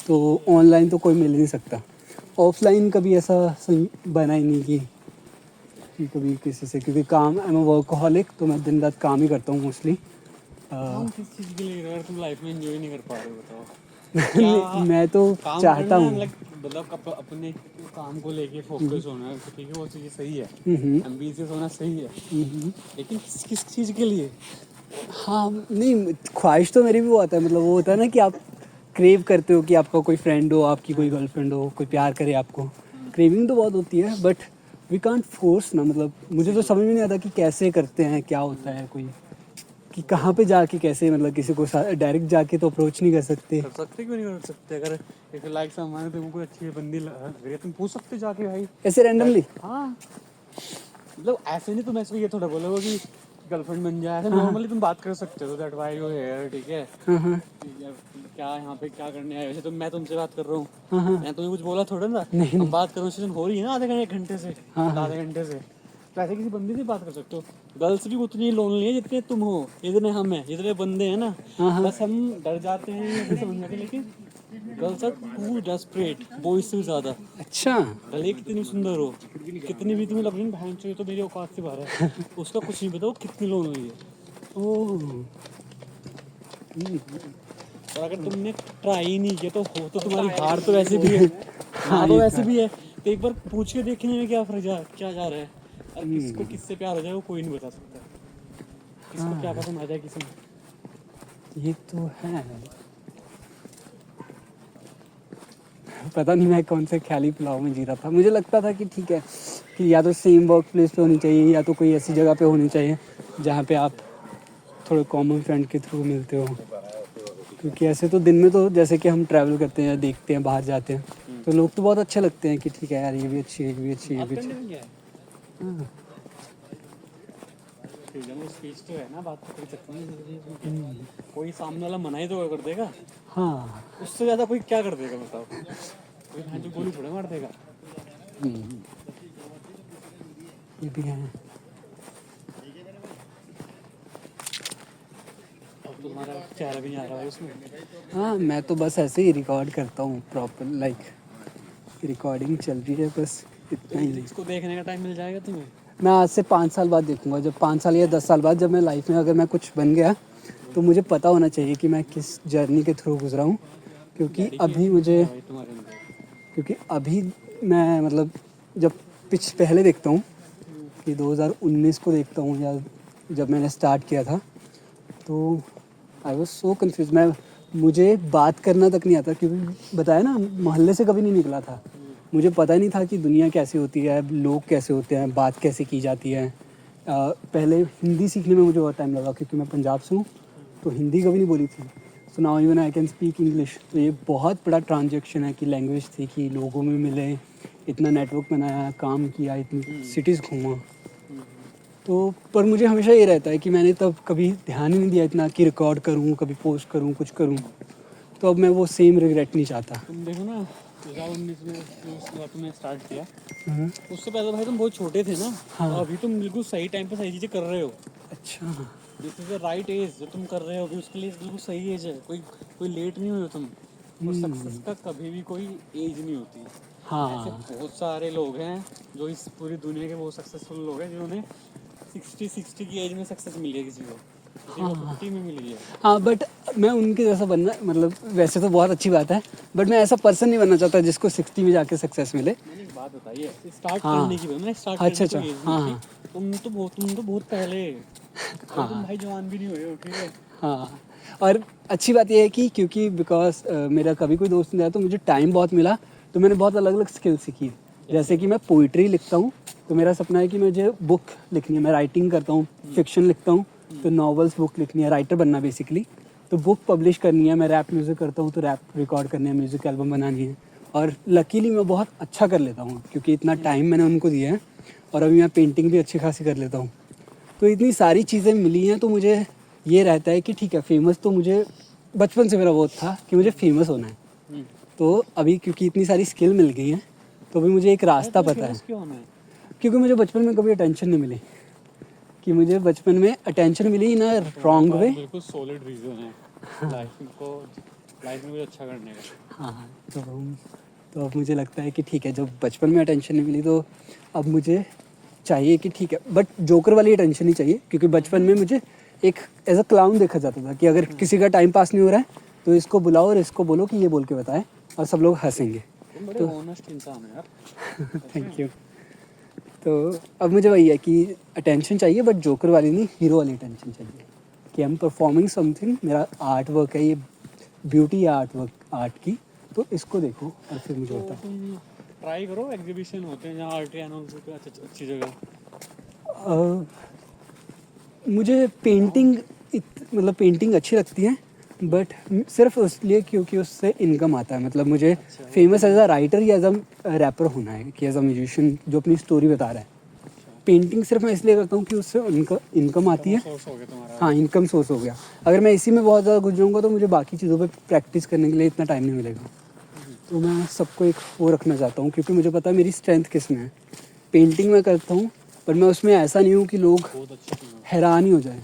तो ऑनलाइन तो कोई मिल नहीं सकता। ऑफलाइन कभी ऐसा बना ही नहीं कि कभी किसी से, क्योंकि काम, आई एम अ वर्कहॉलिक, तो मैं दिन रात काम ही करता हूँ मोस्टली। काम किस चीज़ के लिए अगर तुम लाइफ में एंजॉय नहीं कर पा रहे हो बताओ? क्या मैं तो काम चाहता करना है, हूँ। मतलब अपने काम को लेके फोकस होना है, तो ठीक है, वो चीज़ सही है, हम्म, एम्बिशियस होना सही है, हम्म। लेकिन किस चीज़ के लिए? हाँ, नहीं, ख्वाहिश तो मेरी भी वो आता है, मतलब वो होता है ना कि आप क्रेव करते हो कि आपका कोई फ्रेंड हो, आपकी कोई गर्लफ्रेंड हो, कोई प्यार करे आपको। क्रेविंग तो बहुत होती है, बट वी कांट फोर्स ना, मतलब मुझे तो समझ में नहीं आता कि कैसे करते हैं, क्या होता है, कोई कि कहाँ पे जाके कैसे, मतलब किसी को डायरेक्ट जाके तो अप्रोच नहीं कर सकते। कर सकते क्यों नहीं कर सकते? अगर एक लाइक सामान है, तुमको अच्छी बंदी लग रही है, तुम पूछ सकते हो जाके भाई। ऐसे रैंडमली। हाँ, मतलब ऐसे नहीं, तुम ऐसे ये थोड़ा बोलोगे कि गर्लफ्रेंड बन जाए, ऐसे हाँ, हाँ, नॉर्मली तुम बात कर सकते हो, दैट व्हाई यू हियर, ठीक है? हाँ, हाँ, या क्या यहाँ पे क्या करने आए? वैसे तो मैं तुमसे बात कर रहा हूँ, हाँ, हाँ। मैं तुम्हें कुछ बोला थोड़ा ना। नहीं, हम नहीं। बात कन्वर्सेशन हो रही है ना, आधे घंटे, 1 घंटे से, हाँ, हाँ, आधे घंटे से, तो ऐसे किसी बंदी से बात कर सकते हो। गर्ल्स भी उतनी लोनली है जितने तुम हो, जितने हम हैं, जितने बंदे हैं ना। हाँ, हाँ। बस हम डर जाते हैं, ऐसे समझ जाते हैं, लेकिन girls are too desperate boys से भी ज़्यादा। अच्छा। भले कितनी सुंदर हो, कितनी भी तुम्हें लग बहन चाहिए तो मेरी औकात से बाहर है, उसका कुछ नहीं पता वो कितनी लोनली है। ओह। और अगर तुमने ट्राई ही नहीं किया तो हो तो तुम्हारी हार तो वैसे भी है ना, हाँ, तो ये तो वैसे है। भी है। तो एक बार पूछ के देखने में क्या फर्क क्या जा रहा है? और किसको किससे प्यार हो जाए वो कोई नहीं बता सकता, किसको क्या पसंद आ जाए किसी में। ये तो है। पता नहीं मैं कौन से ख्याली पुलाव में जी रहा था। मुझे लगता था कि ठीक है, कि या तो सेम वर्क प्लेस पे होनी चाहिए, या तो कोई ऐसी जगह पे होनी चाहिए जहाँ पे आप थोड़े कॉमन फ्रेंड के थ्रू मिलते हो। क्योंकि ऐसे तो दिन में तो जैसे कि हम ट्रैवल करते हैं, देखते हैं, बाहर जाते हैं, तो लोग तो बहुत अच्छे लगते हैं कि ठीक है यार, ये भी अच्छी है, ये भी अच्छी है, ये बात भी करने अच्छी में क्या है? है। हाँ। फ्रीडम ऑफ स्पीच तो है ना, बात तो कर सकते हैं किसी चीज़ में। कोई सामने वाला मना ही तो कर देगा, हाँ। उससे ज़्यादा कोई क्या कर देगा बताओ? कोई भाई जो गोली थोड़ा मार देगा। ये भी है। अब तुम्हारा चेहरा भी नहीं आ रहा है उसमें। हाँ, मैं तो बस ऐसे ही रिकॉर्ड करता हूँ, प्रॉपर लाइक रिकॉर्डिंग चल रही है, बस इतना ही है। इसको देखने का टाइम मिल जाएगा तुम्हें? मैं आज से 5 साल बाद देखूंगा, जब 5 साल या 10 साल बाद, जब मैं लाइफ में अगर मैं कुछ बन गया, तो मुझे पता होना चाहिए कि मैं किस जर्नी के थ्रू गुजरा हूँ। क्योंकि अभी डेडिकेशन है मुझे भाई तुम्हारे अंदर। क्योंकि अभी मैं, मतलब जब पहले देखता हूँ, कि 2019 को देखता हूँ, या जब मैंने स्टार्ट किया था, तो आई वॉज सो कन्फ्यूज। मुझे बात करना तक नहीं आता, क्योंकि बताया ना, मोहल्ले से कभी नहीं निकला था। मुझे पता ही नहीं था कि दुनिया कैसे होती है, लोग कैसे होते हैं, बात कैसे की जाती है। पहले हिंदी सीखने में मुझे बहुत टाइम लगा, क्योंकि मैं पंजाब से हूँ, तो हिंदी कभी नहीं बोली थी। So now even I can speak English. तो ये बहुत बड़ा ट्रांजेक्शन है, कि लैंग्वेज थी, कि लोगों में मिले, इतना नेटवर्क बनाया, काम किया, इतनी सिटीज़ घूमा। तो पर मुझे हमेशा ये रहता है कि मैंने तब कभी ध्यान ही नहीं दिया इतना, कि रिकॉर्ड करूँ, कभी पोस्ट करूँ, कुछ करूँ। तो अब मैं वो सेम रिग्रेट नहीं चाहता। तुम देखो ना, 2019 में जो तुमने स्टार्ट किया, हाँ। उससे पहले भाई तुम बहुत छोटे थे ना। तो हाँ। अभी तुम बिल्कुल सही टाइम पे सही चीज़ें कर रहे हो। अच्छा। This is the right age जो तुम कर रहे हो अभी, उसके लिए बिल्कुल सही एज है। कोई कोई लेट नहीं हुए हो तुम। और सक्सेस का कभी भी कोई एज नहीं होती। ऐसे हाँ। बहुत सारे लोग हैं जो इस पूरी दुनिया के बहुत सक्सेसफुल लोग हैं, जिन्होंने 60 की एज में सक्सेस मिली है किसी को। किसी को 50 में मिली है। हाँ बट मैं उनके जैसा बनना, मतलब वैसे तो बहुत अच्छी बात है, बट मैं ऐसा पर्सन नहीं बनना चाहता जिसको 60 में जाके सक्सेस मिले। मैंने एक बात बताई है, स्टार्ट हाँ। करने की बात, मैंने स्टार्ट अच्छा करने अच्छा, को एज हाँ नहीं हाँ थी। तुम तो बहुत पहले, और तुम भाई जवान भी नहीं हुए हो, ठीक है। हाँ। और अच्छी बात यह है कि क्योंकि बिकॉज मेरा कभी कोई दोस्त नहीं आया तो मुझे टाइम बहुत मिला, तो मैंने बहुत अलग अलग स्किल सीखी है। जैसे कि मैं पोइट्री लिखता हूँ, तो मेरा सपना है कि मुझे बुक लिखनी है। मैं राइटिंग करता हूँ, फिक्शन लिखता हूँ, तो नॉवेल्स बुक लिखनी है, राइटर बनना बेसिकली। तो बुक पब्लिश करनी है। मैं रैप म्यूज़िक करता हूँ, तो रैप रिकॉर्ड करनी है, म्यूज़िक एल्बम बनानी है। और लकीली मैं बहुत अच्छा कर लेता हूँ क्योंकि इतना टाइम मैंने उनको दिया है। और अभी मैं पेंटिंग भी अच्छी खासी कर लेता हूँ। तो इतनी सारी चीज़ें मिली हैं, तो मुझे ये रहता है कि ठीक है, फेमस तो मुझे बचपन से मेरा वो था कि मुझे फेमस होना है। तो अभी क्योंकि इतनी सारी स्किल मिल गई हैं, तो अभी मुझे एक रास्ता पता है। फेमस क्यों होना है? क्योंकि मुझे बचपन में कभी अटेंशन नहीं मिली, कि मुझे बचपन में अटेंशन मिली ना रॉन्ग वे। बिल्कुल सॉलिड रीजन है लाइफ में कुछ अच्छा करने का। हाँ, तो अब मुझे लगता है कि ठीक है, जब बचपन में अटेंशन नहीं मिली तो अब मुझे चाहिए कि ठीक है, बट जोकर वाली अटेंशन ही चाहिए। क्योंकि बचपन में मुझे एक एज अ क्लाउन देखा जाता था कि अगर किसी का टाइम पास नहीं हो रहा है तो इसको बुलाओ और इसको बोलो कि ये बोल के बताए, और सब लोग हंसेंगे। तुम बड़े तो ऑनेस्ट इंसान हो यार। Thank you. तो अब मुझे वही है कि अटेंशन चाहिए, बट जोकर वाली नहीं, हीरो वाली अटेंशन चाहिए कि आई एम परफॉर्मिंग समथिंग। मेरा आर्ट वर्क है, ये ब्यूटी है आर्ट वर्क, आर्ट की। तो इसको देखो और फिर मुझे तो बताओ। तुम ट्राई करो, एग्जीबिशन होते हैं जहाँ आर्ट एनोल्स होते हैं, अच्छी जगह। मुझे पेंटिंग मतलब पेंटिंग अच्छी लगती है, बट सिर्फ इसलिए क्योंकि उससे इनकम आता है। मतलब मुझे अच्छा, फेमस एज अ राइटर या एज अ रैपर होना है, कि एज अ म्यूजिशियन जो अपनी स्टोरी बता रहा है। पेंटिंग सिर्फ मैं इसलिए करता हूँ कि उससे उनका इनकम आती है। सोर्स हो गया तुम्हारा। हाँ, इनकम सोर्स हो गया। अगर मैं इसी में बहुत ज़्यादा घुस जाऊँगा तो मुझे बाकी चीज़ों पे प्रैक्टिस करने के लिए इतना टाइम नहीं मिलेगा। तो मैं सबको एक वो रखना चाहता हूँ, क्योंकि मुझे पता है मेरी स्ट्रेंथ किस में है। पेंटिंग में करता हूँ, पर मैं उसमें ऐसा नहीं हूँ कि लोग बहुत अच्छी चीज़ है। हैरान ही हो जाए।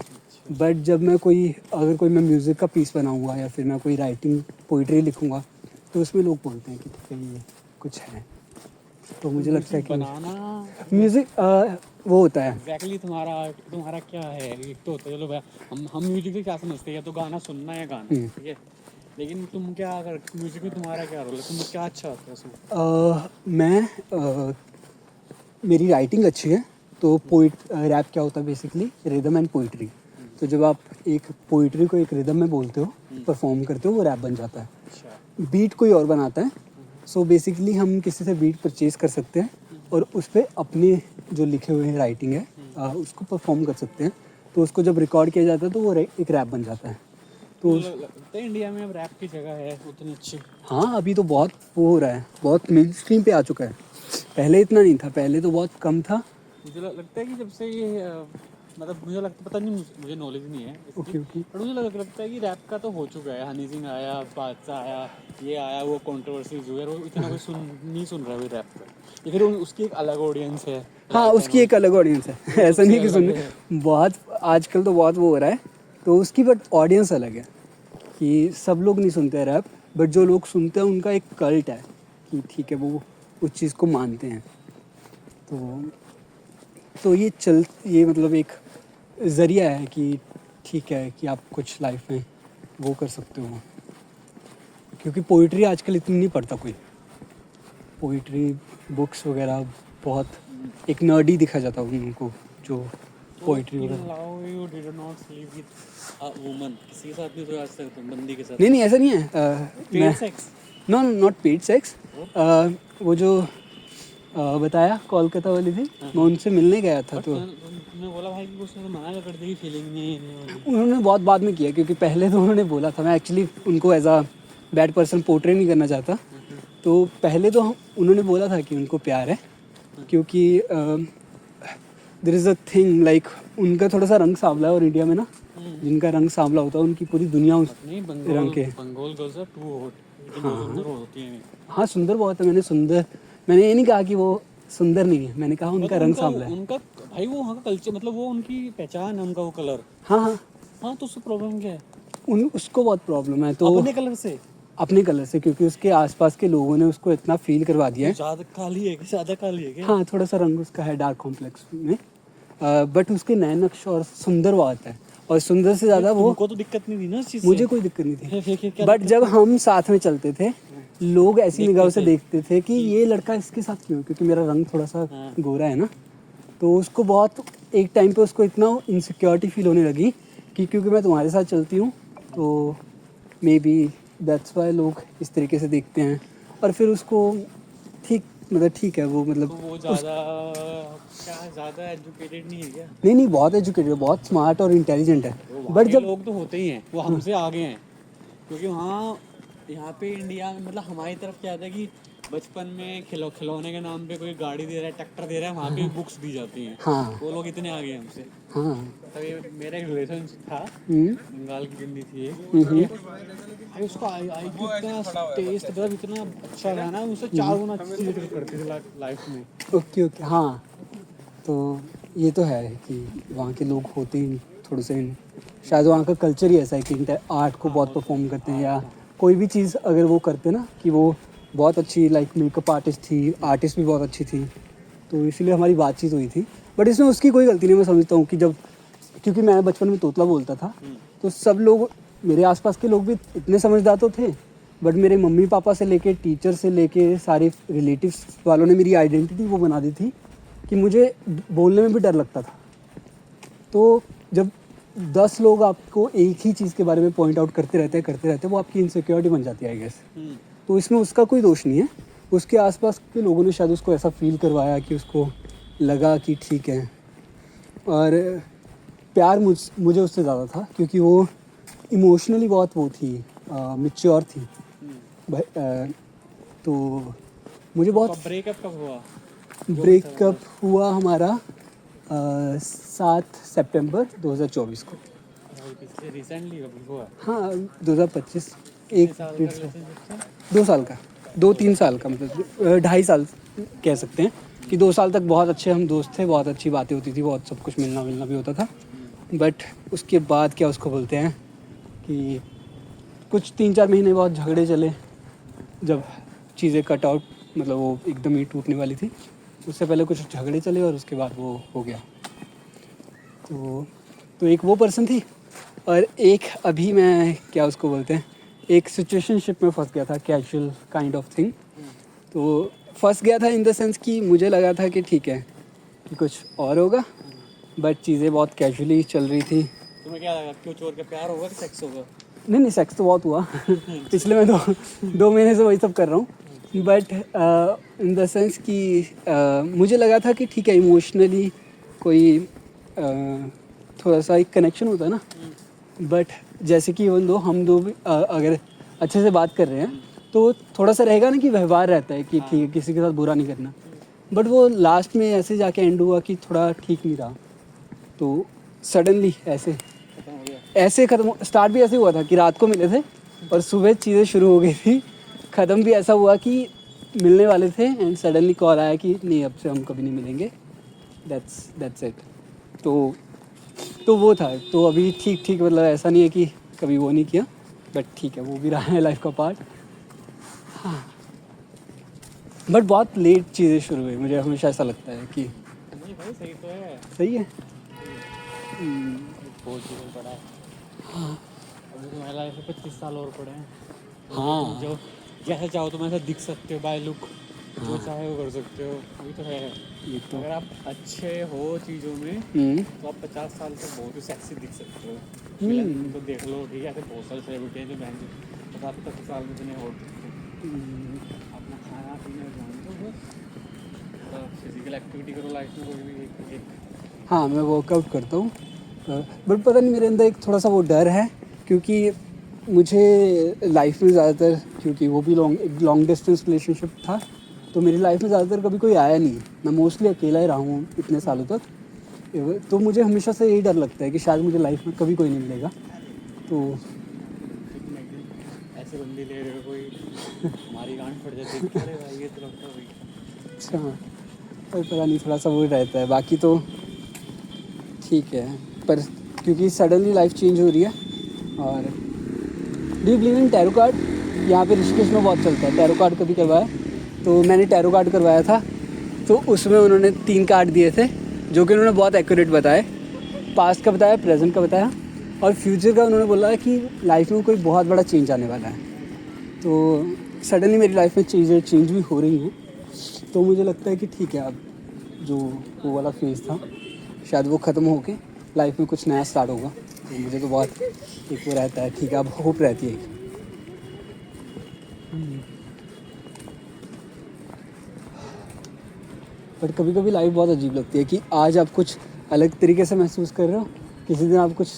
बट जब मैं अगर कोई मैं म्यूज़िक का पीस बनाऊँगा या फिर मैं कोई राइटिंग पोइट्री लिखूँगा, तो उसमें लोग बोलते हैं कि ठीक है, ये कुछ है। तो मुझे लगता है कि बनाना म्यूज़िक वो होता है। एग्जैक्टली तुम्हारा क्या है। एक तो होता है, चलो भाई, हम म्यूजिक से क्या समझते हैं, या तो गाना सुनना है गाना, ठीक है। लेकिन तुम क्या कर, म्यूजिक में तुम्हारा क्या रोल है, तुम्हें क्या अच्छा होता है उसमें? मैं मेरी राइटिंग अच्छी है। तो रैप क्या होता है बेसिकली, रिदम एंड पोइट्री। तो जब आप एक पोइट्री को एक रिदम में बोलते हो, परफॉर्म करते हो, वो रैप बन जाता है। अच्छा। बीट कोई और बनाता है। सो बेसिकली हम किसी से बीट परचेज कर सकते हैं और उस पर अपने जो लिखे हुए राइटिंग है उसको परफॉर्म कर सकते हैं। तो उसको जब रिकॉर्ड किया जाता है तो वो एक रैप बन जाता है। तो लगता है इंडिया में अब रैप की जगह है उतनी अच्छी? हाँ, अभी तो बहुत वो हो रहा है, बहुत मेन स्ट्रीम पे आ चुका है। पहले इतना नहीं था, पहले तो बहुत कम था। मुझे लगता है कि जब से ये मतलब मुझे लगता, पता नहीं, मुझे नॉलेज नहीं है इसकी, ओके ओके। पर मुझे लगता है कि रैप का तो हो चुका है। हनी सिंह आया, बादशाह आया, ये आया, वो कंट्रोवर्सीज हुए, और वो इतना कोई नहीं सुन रहा है रैप का। या फिर उसकी एक अलग ऑडियंस है। हाँ, उसकी एक अलग ऑडियंस है। ऐसा नहीं कि सुन, बहुत आजकल तो बहुत वो हो रहा है, तो उसकी बट ऑडियंस अलग है। कि सब लोग नहीं सुनते हैं रैप, बट जो लोग सुनते हैं उनका एक कल्ट है कि ठीक है, वो उस चीज़ को मानते हैं। तो ये मतलब एक ज़रिया है कि ठीक है कि आप कुछ लाइफ में वो कर सकते हो। क्योंकि पोइट्री आजकल इतनी नहीं पढ़ता कोई। पोइट्री बुक्स वगैरह बहुत एक नर्डी दिखा जाता है उनको, जो पोइट्री वगैरह। You did not sleep with a woman, किसी के साथ नहीं सोया आज तक तुम, बंदी के साथ? नहीं नहीं, ऐसा नहीं है। Paid sex? No not paid sex. वो जो बताया कोलकाता वाली थी, मैं उनसे मिलने गया था। तो तुमने बोला भाई कि उसने तो मना कर दी, फीलिंग नहीं। उन्होंने बहुत बाद में किया, क्योंकि पहले तो उन्होंने बोला था। मैं एक्चुअली उनको as a bad person portray नहीं करना चाहता। तो पहले तो उन्होंने बोला था कि उनको प्यार है, क्योंकि there is a thing like उनका थोड़ा सा रंग सांवला है, और इंडिया में ना जिनका रंग सांवला होता है उनकी पूरी दुनिया उस नहीं, रंग के। Bengal girls are too hot, हाँ सुंदर होती हैं। हाँ, सुंदर बहुत है। मैंने ये नहीं कहा कि वो सुंदर नहीं है, मैंने कहा उनका रंग सांवला है। उनका भाई वो वहाँ का कल्चर, मतलब वो उनकी पहचान है, उनका वो कलर। हाँ हाँ, हाँ, तो उससे प्रॉब्लम क्या है? उसको बहुत प्रॉब्लम है। तो अपने कलर से? अपने कलर से, क्योंकि उसके आसपास के लोगों ने उसको इतना फील करवा दिया है। ज़्यादा काली है कि ज़्यादा काली है क्या? हाँ, थोड़ा सा रंग उसका है डार्क कॉम्प्लेक्स में, बट उसके नैन नक्श और सुंदर बहुत है। और सुंदर से ज़्यादा वो, तुमको तो दिक्कत नहीं थी ना इस चीज़ मुझे से? कोई दिक्कत नहीं थी। फिर क्या बट जब हम साथ में चलते थे, लोग ऐसी देखते निगाहों से थे। देखते थे कि ये लड़का इसके साथ क्यों, क्योंकि मेरा रंग थोड़ा सा हाँ। गोरा है ना, तो उसको बहुत, एक टाइम पे उसको इतना इनसिक्योरिटी फील होने लगी कि क्योंकि मैं तुम्हारे साथ चलती हूँ तो मे बी दैट्स वाई लोग इस तरीके से देखते हैं। और फिर उसको ठीक, मतलब ठीक है वो, मतलब तो वो ज़्यादा एजुकेटेड नहीं है क्या? नहीं बहुत एजुकेटेड, बहुत स्मार्ट और इंटेलिजेंट है। वहाँ बट के जब लोग तो होते ही हैं, वो हमसे आगे हैं, क्योंकि वहाँ यहाँ पे इंडिया में मतलब हमारी तरफ क्या होता है कि बचपन में खिलौने के नाम पे कोई गाड़ी दे रहा है, ट्रैक्टर दे रहा है, वहाँ पे बुक्स दी जाती हैं। हाँ वो लोग इतने आगे हैं हमसे। हाँ तभी मेरा एक रिलेशन था, हम्म, बंगाल की बंदी थी एक, हम्म, अरे उसका आई क्यू इतना टेस्ट मतलब इतना अच्छा था ना, मुझसे 4 गुना अच्छी चीज़ें करती थी लाइफ में। ओके ओके, हाँ। तो ये तो है कि वहाँ के लोग होते ही थोड़े से, शायद वहाँ का कल्चर ही ऐसा है कि आर्ट को बहुत परफॉर्म करते हैं, या कोई भी चीज़ अगर वो करते ना, कि वो बहुत अच्छी, लाइक मेकअप आर्टिस्ट थी, आर्टिस्ट भी बहुत अच्छी थी, तो इसीलिए हमारी बातचीत हुई थी। बट इसमें उसकी कोई गलती नहीं, मैं समझता हूँ कि जब, क्योंकि मैं बचपन में तोतला बोलता था, तो सब लोग, मेरे आसपास के लोग भी इतने समझदार तो थे, बट मेरे मम्मी पापा से लेके, टीचर से लेके, सारे रिलेटिव्स वालों ने मेरी आइडेंटिटी वो बना दी थी कि मुझे बोलने में भी डर लगता था। तो जब 10 लोग आपको एक ही चीज़ के बारे में पॉइंट आउट करते रहते, वो आपकी इनसिक्योरिटी बन जाती है, आई गेस। तो इसमें उसका कोई दोष नहीं है, उसके आसपास के लोगों ने शायद उसको ऐसा फील करवाया कि उसको लगा कि ठीक है। और प्यार मुझे उससे ज़्यादा था, क्योंकि वो इमोशनली बहुत वो थी, मैच्योर थी। तो मुझे बहुत, ब्रेकअप कब हुआ? ब्रेकअप हुआ हमारा 7 सितंबर 2024 को। पिछले रिसेंटली कभी हुआ? हाँ 2025, एक साल का डेढ़ साल, रिलेशनशिप था? 2 साल का, 2-3 साल का, मतलब 2.5 साल कह सकते हैं कि 2 साल तक बहुत अच्छे हम दोस्त थे, बहुत अच्छी बातें होती थी, बहुत सब कुछ मिलना भी होता था। बट उसके बाद क्या उसको बोलते हैं कि कुछ 3-4 महीने बाद झगड़े चले, जब चीज़ें कट आउट, मतलब वो एकदम ही टूटने वाली थी, उससे पहले कुछ झगड़े चले और उसके बाद वो हो गया। तो एक वो पर्सन थी, और एक अभी मैं क्या उसको बोलते हैं, एक सिचुएशनशिप में फंस गया था, कैजुअल काइंड ऑफ थिंग। तो फंस गया था इन द सेंस कि मुझे लगा था कि ठीक है कि कुछ और होगा, बट चीज़ें बहुत कैजुअली चल रही थी। तुम्हें क्या लगा, क्यों चोर का प्यार होगा कि सेक्स होगा? नहीं सेक्स तो बहुत हुआ पिछले मैं 2 महीने से वही सब कर रहा हूँ। बट इन द सेंस कि मुझे लगा था कि ठीक है, इमोशनली कोई थोड़ा सा एक कनेक्शन होता है ना। बट जैसे कि इवन दो हम दो भी अगर अच्छे से बात कर रहे हैं, तो थोड़ा सा रहेगा ना कि व्यवहार रहता है कि ठीक है, किसी के साथ बुरा नहीं करना। बट वो लास्ट में ऐसे जाके एंड हुआ कि थोड़ा ठीक नहीं रहा, तो सडनली खत्म हो गया। ऐसे ख़त्म। स्टार्ट भी ऐसे हुआ था कि रात को मिले थे और सुबह चीज़ें शुरू हो गई थी। ख़त्म भी ऐसा हुआ कि मिलने वाले थे एंड सडनली कॉल आया कि नहीं, अब से हम कभी नहीं मिलेंगे, दैट्स इट। तो वो था। तो अभी ठीक, मतलब ऐसा नहीं है कि कभी वो नहीं किया, बट ठीक है, वो भी रहा है लाइफ का पार्ट। हाँ, बट बहुत लेट चीज़ें शुरू हुई, मुझे हमेशा ऐसा लगता है कि नहीं भाई, सही तो है। सही है। बहुत चीज़ें पड़ा है। हाँ अभी तुम्हारी लाइफ में 25 साल और पड़े हैं। हाँ, जो जैसे चाहो तुम ऐसा दिख सकते हो, बाय लुक जो चाहे वो कर सकते हो। अभी तो है, ये तो अगर आप अच्छे हो चीज़ों में तो आप 50 साल तक बहुत ही सेक्सी दिख सकते हो। फिल्म तो देख लो, ठीक है, ऐसे बहुत सारे सेलिब्रिटी हैं जो बहन 50-50 साल में इतने हो। अपना खाना पीना ध्यान दो, बस फिजिकल एक्टिविटी करो लाइफ में, कोई भी एक। हाँ, मैं वर्कआउट करता हूँ, बट पता नहीं मेरे अंदर एक थोड़ा सा वो डर है, क्योंकि मुझे लाइफ में ज़्यादातर, क्योंकि वो भी लॉन्ग डिस्टेंस रिलेशनशिप था, तो मेरी लाइफ में ज़्यादातर कभी कोई आया नहीं। मैं मोस्टली अकेला ही रहा हूँ इतने सालों तक। तो मुझे हमेशा से यही डर लगता है कि शायद मुझे लाइफ में कभी कोई नहीं मिलेगा। तो ऐसे बंदी ले रहे हो, कोई हमारी गांड फट जाती है, अरे भाई ये तो लगता है भाई। अच्छा, पर पता नहीं, थोड़ा सा वो रहता है, बाकी तो ठीक है। पर क्योंकि सडनली लाइफ चेंज हो रही है। और do you believe in tarot card? यहाँ पे ऋषिकेश में बहुत चलता है टैरो कार्ड। कभी करवाया? तो मैंने टैरो कार्ड करवाया था, तो उसमें उन्होंने 3 कार्ड दिए थे, जो कि उन्होंने बहुत एक्यूरेट बताए। पास्ट का बताया, प्रेजेंट का बताया और फ्यूचर का उन्होंने बोला है कि लाइफ में कोई बहुत बड़ा चेंज आने वाला है। तो सडनली मेरी लाइफ में चीज़ें चेंज भी हो रही हैं, तो मुझे लगता है कि ठीक है, अब जो वो वाला फेज़ था शायद वो ख़त्म होके लाइफ में कुछ नया स्टार्ट होगा। तो मुझे तो बहुत एक वो रहता है, ठीक है, अब होप रहती है। बट कभी कभी लाइफ बहुत अजीब लगती है कि आज आप कुछ अलग तरीके से महसूस कर रहे हो, किसी दिन आप कुछ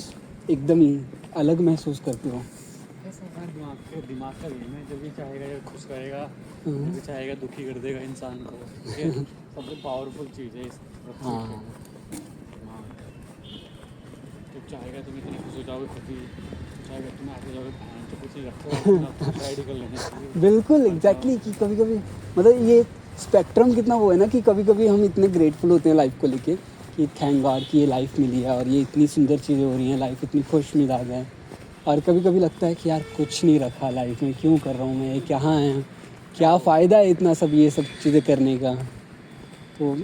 एकदम ही अलग महसूस करते हो। दिमाग का गेम है, जब भी चाहेगा या खुश करेगा, जब भी चाहेगा दुखी कर देगा इंसान को। ठीक है, सबसे पावरफुल चीज़ है इस हाँ, जब चाहेगा तुम इतने खुश हो जाओगे खुद ही, चाहेगा तुम ऐसे जाओगे बहन तो कुछ ही रखो साइड ही कर लेना चाहिए। बिल्कुल एग्जैक्टली कि कभी कभी मतलब ये स्पेक्ट्रम कितना वो है ना कि कभी कभी हम इतने ग्रेटफुल होते हैं लाइफ को लेके कि थैंक गॉड कि ये लाइफ मिली है और ये इतनी सुंदर चीज़ें हो रही हैं, लाइफ इतनी खुश मिजाज है। और कभी कभी लगता है कि यार कुछ नहीं रखा लाइफ में, क्यों कर रहा हूँ मैं, कहाँ है, क्या फ़ायदा है इतना सब ये सब चीज़ें करने का। तो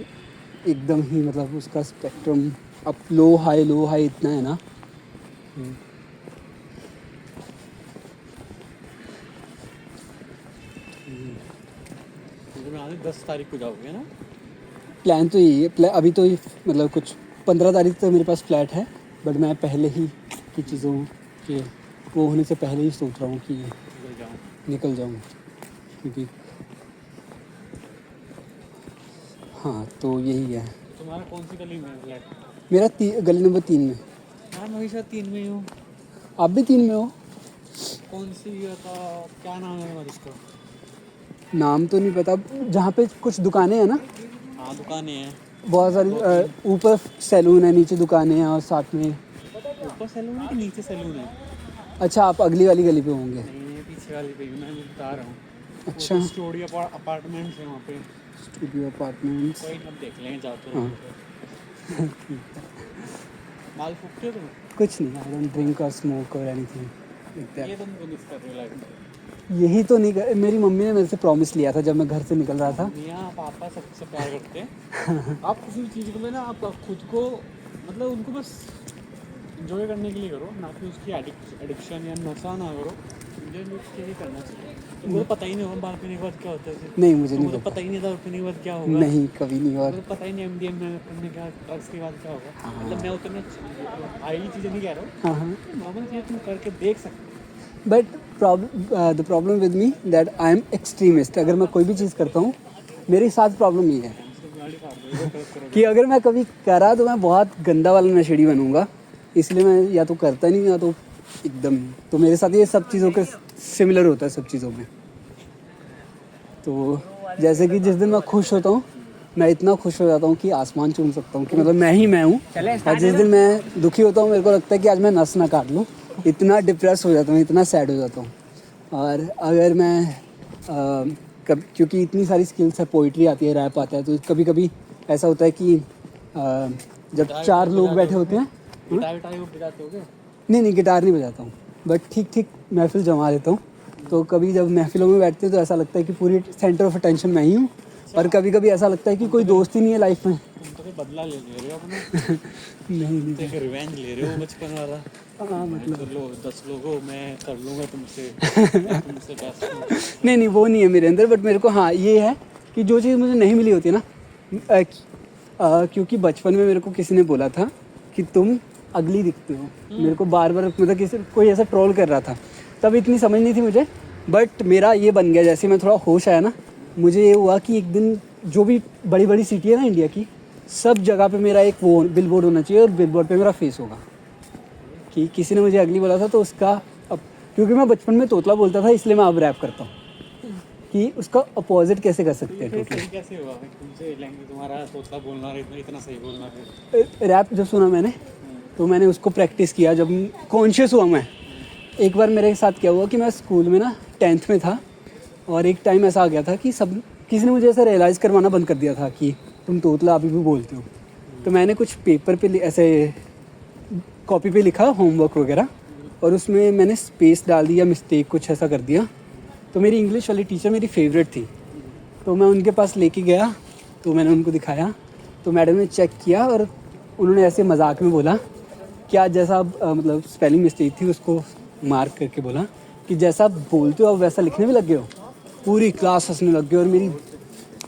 एकदम ही मतलब उसका स्पेक्ट्रम अब लो हाई इतना है ना। तो मैं आने 10 तारीख को जाओगे ना? प्लान तो यही है, अभी तो मतलब कुछ 15 तारीख तक मेरे पास फ्लैट है, बट मैं पहले ही की चीज़ों के वो होने से पहले ही सोच रहा हूँ कि निकल जाऊँ, क्योंकि हाँ तो यही है। तुम्हारा कौन सी गली में है फ्लैट? मेरा गली नंबर 3 में। हाँ मैं भी शायद 3 में ही हूँ। आप भी 3 में हो? कौन सी का क्या नाम है तुम्हारा? इसका नाम तो नहीं पता, जहाँ पे कुछ दुकानें हैं ना। हाँ दुकानें हैं बहुत सारी, ऊपर सैलून है, नीचे दुकानें हैं और साथ में। ऊपर सैलून है कि नीचे सैलून है? अच्छा, आप अगली वाली गली पे होंगे। नहीं पीछे वाली पे मैं बता रहा हूँ। अच्छा, स्टूडियो अपार्टमेंट्स है वहाँ पे। Studio apartments. कोई ना देख लेंगे जाते हाँ। माल फूकते हो तुम? कुछ नहीं, आई डोंट ड्रिंक और स्मोक और एनीथिंग। ये तुम मिस कर रहे हो लाइफ में। यही तो नहीं कर, मेरी मम्मी ने मेरे से प्रॉमिस लिया था जब मैं घर से निकल रहा था। मियाँ पापा सबसे प्यार करते हैं। आप किसी भी चीज़ को में ना आप खुद को मतलब उनको बस इंजॉय करने के लिए करो, ना कि उसकी एडिक्शन या नशा ना करो। मुझे उसके लिए करना चाहिए। तुमको तो पता ही नहीं होगा बाल पीने के बाद क्या होता है। नहीं, मुझे नहीं तो पता। पता ही नहीं था पीने के बाद क्या होगा। नहीं, कभी नहीं। और मुझे पता ही नहीं एमडीएम में करने का ड्रग्स के बाद क्या होगा। मतलब मैं उतने हाई चीज़ें नहीं कह रहा हूँ, हाँ हाँ, नॉर्मल चीज़ें तुम करके देख सकते हो। But the problem with me that I am extremist. अगर मैं कोई भी चीज़ करता हूँ, मेरे साथ प्रॉब्लम ये है कि अगर मैं कभी करा तो मैं बहुत गंदा वाला नशेड़ी बनूंगा, इसलिए मैं या तो करता नहीं या तो एकदम। तो मेरे साथ ये सब चीज़ों के सिमिलर होता है, सब चीज़ों में। तो जैसे कि जिस दिन मैं खुश होता हूँ, मैं इतना खुश हो जाता हूँ कि आसमान चूम सकता हूँ कि मतलब मैं ही मैं हूँ। और जिस दिन मैं दुखी होता हूँ, मेरे को लगता है कि आज मैं नस ना काट लूँ, इतना डिप्रेस हो जाता हूँ, इतना सैड हो जाता हूँ। और अगर मैं क्योंकि इतनी सारी स्किल्स है, पोइट्री आती है, रैप आता है, तो कभी कभी ऐसा होता है कि जब 4 लोग बैठे होते हैं। नहीं, गिटार नहीं बजाता हूँ, बट ठीक ठीक महफिल जमा लेता हूँ। तो कभी जब महफिलों में बैठते हैं तो ऐसा लगता है कि पूरी सेंटर ऑफ अटेंशन मैं ही हूँ। और कभी कभी ऐसा लगता है कि कोई दोस्त ही नहीं है लाइफ में। तुम तो बदला ले रहे हो अपना। नहीं, तो एक रिवेंज ले रहे हो बचपन वाला। हाँ मतलब तो 10 लोगों मैं कर लूँगा तुमसे कैसे। नहीं, वो नहीं है मेरे अंदर। बट मेरे को हाँ ये है कि जो चीज़ मुझे नहीं मिली होती है ना, क्योंकि बचपन में मेरे को किसी ने बोला था कि तुम अगली दिखते हो। मेरे को बार बार मतलब कोई ऐसा ट्रोल कर रहा था, तब इतनी समझ नहीं थी मुझे। बट मेरा ये बन गया, जैसे मैं थोड़ा होश आया ना, मुझे ये हुआ कि एक दिन जो भी बड़ी बड़ी सिटी है ना इंडिया की, सब जगह पे मेरा एक वो बिलबोर्ड होना चाहिए और बिलबोर्ड पे मेरा फेस होगा। कि किसी ने मुझे अगली बोला था तो उसका अब, क्योंकि मैं बचपन में तोतला बोलता था, इसलिए मैं अब रैप करता हूँ कि उसका अपोजिट कैसे कर सकते हैं। सही कैसे हुआ तुमसे लैंग्वेज तुम्हारा तोतला बोलना इतना सही बोलना है? रैप जब सुना मैंने तो मैंने उसको प्रैक्टिस किया, जब कॉन्शियस हुआ मैं। एक बार मेरे साथ क्या हुआ कि मैं स्कूल में ना 10th में था, और एक टाइम ऐसा आ गया था कि किसी ने मुझे ऐसा रियलाइज़ करवाना बंद कर दिया था कि तुम तोतला अभी भी बोलते हो। तो मैंने कुछ पेपर पे ऐसे कॉपी पे लिखा होमवर्क वगैरह, और उसमें मैंने स्पेस डाल दिया, मिस्टेक कुछ ऐसा कर दिया। तो मेरी इंग्लिश वाली टीचर मेरी फेवरेट थी, तो मैं उनके पास लेके गया, तो मैंने उनको दिखाया, तो मैडम ने चेक किया और उन्होंने ऐसे मजाक में बोला क्या जैसा आप मतलब स्पेलिंग मिस्टेक थी उसको मार्क करके बोला कि जैसा आप बोलते हो आप वैसा लिखने भी लग गए हो। पूरी क्लास हंसने लग गई और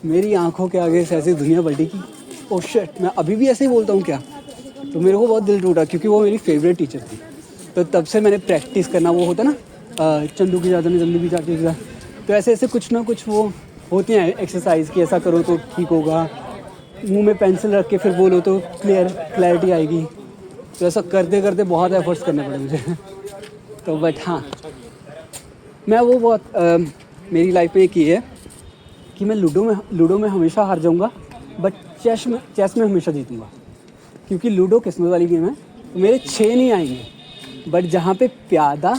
मेरी आंखों के आगे से ऐसी दुनिया पलटी कि ओह शिट, मैं अभी भी ऐसे ही बोलता हूँ क्या। तो मेरे को बहुत दिल टूटा क्योंकि वो मेरी फेवरेट टीचर थी। तो तब से मैंने प्रैक्टिस करना, वो होता ना चंदू की ज़्यादा में जल्दी भी जाके, तो ऐसे ऐसे कुछ ना कुछ वो होती हैं एक्सरसाइज की, ऐसा करो तो ठीक होगा, मुंह में पेंसिल रख के फिर बोलो तो क्लैरिटी आएगी। तो ऐसा करते करते बहुत एफर्ट्स करने पड़े मुझे। तो बट हाँ, मैं वो बहुत मेरी लाइफ में एक ये है कि मैं लूडो में हमेशा हार जाऊंगा, बट चेस में हमेशा जीतूंगा। क्योंकि लूडो किस्मत वाली गेम है, तो मेरे 6 नहीं आएंगे, बट जहाँ पे प्यादा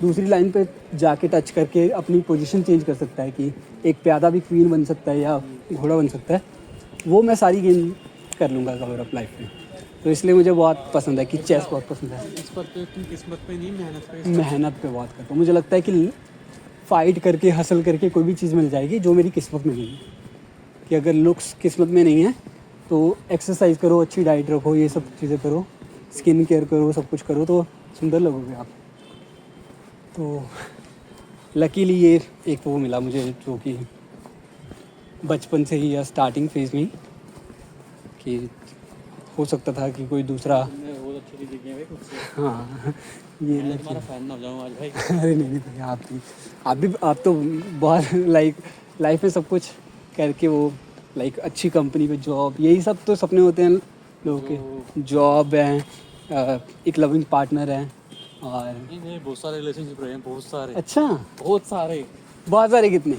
दूसरी लाइन पे जाके टच करके अपनी पोजीशन चेंज कर सकता है कि एक प्यादा भी क्वीन बन सकता है या घोड़ा बन सकता है, वो मैं सारी गेम कर लूँगा कवर अप लाइफ में। तो इसलिए मुझे बहुत पसंद है कि चेस बहुत पसंद है। इस पर तो तुम किस्मत पे नहीं, मेहनत पे बहुत करता हूँ। मुझे लगता है कि फाइट करके हसल करके कोई भी चीज़ मिल जाएगी जो मेरी किस्मत में नहीं है। कि अगर लुक्स किस्मत में नहीं है तो एक्सरसाइज करो, अच्छी डाइट रखो, ये सब चीज़ें करो, स्किन केयर करो, सब कुछ करो तो सुंदर लगोगे आप। तो लकीली ये एक वो मिला मुझे जो कि बचपन से ही या स्टार्टिंग फेज में ही, कि हो सकता था कि कोई दूसरा। बहुत अच्छी चीज़ें की हैं भाई खुद से। हाँ ये मैं तुम्हारा फैन ना हो जाऊँ आज भाई। अरे नहीं भाई, आप तो बहुत लाइफ में सब कुछ करके वो अच्छी कंपनी पे जॉब, यही सब तो सपने होते हैं लोगों के। जॉब है, एक लविंग पार्टनर है, और नहीं बहुत सारे रिलेशनशिप रहे हैं, बहुत सारे। अच्छा, बहुत सारे कितने?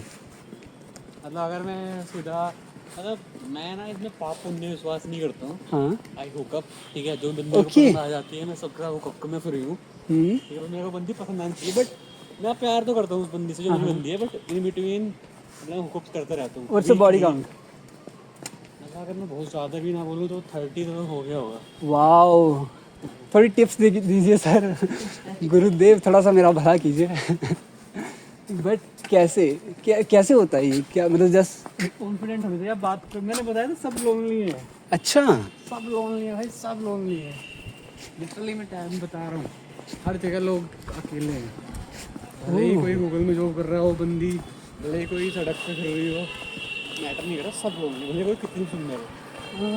मतलब अगर मैं सीधा, मतलब मैं ना इसमें पाप पुण्य विश्वास नहीं करता हूँ। हाँ आई हुकअप, ठीक है, जो बंदी को पसंद आ जाती है मैं सबका हुकअप को मैं फ्री हूँ। ठीक है, मेरे को बंदी पसंद आनी चाहिए, बट मैं प्यार तो करता हूँ उस बंदी से जो मेरी बंदी है, बट इन बिटवीन मैं हुकअप करता रहता हूँ। और बॉडी काउंट अगर मैं बहुत ज़्यादा भी ना बोलूँ तो 30 तो हो गया होगा। वाओ, थोड़ी टिप्स दीजिए सर। गुरुदेव थोड़ा सा मेरा भला कीजिए। बट कैसे होता है ये, क्या मतलब जस्ट कॉन्फिडेंट होने चाहिए बात कर। मैंने बताया ना सब लोनली है। अच्छा, सब लोनली है भाई, सब लोनली है। लिटरली मैं टाइम बता रहा हूँ, हर जगह लोग अकेले हैं। भले ही कोई गूगल में जॉब कर रहा हो बंदी, भले ही कोई सड़क पे खड़ी हुई हो, मैटर नहीं कर रहा, सब लोग भले कोई कितनी सुंदर हो।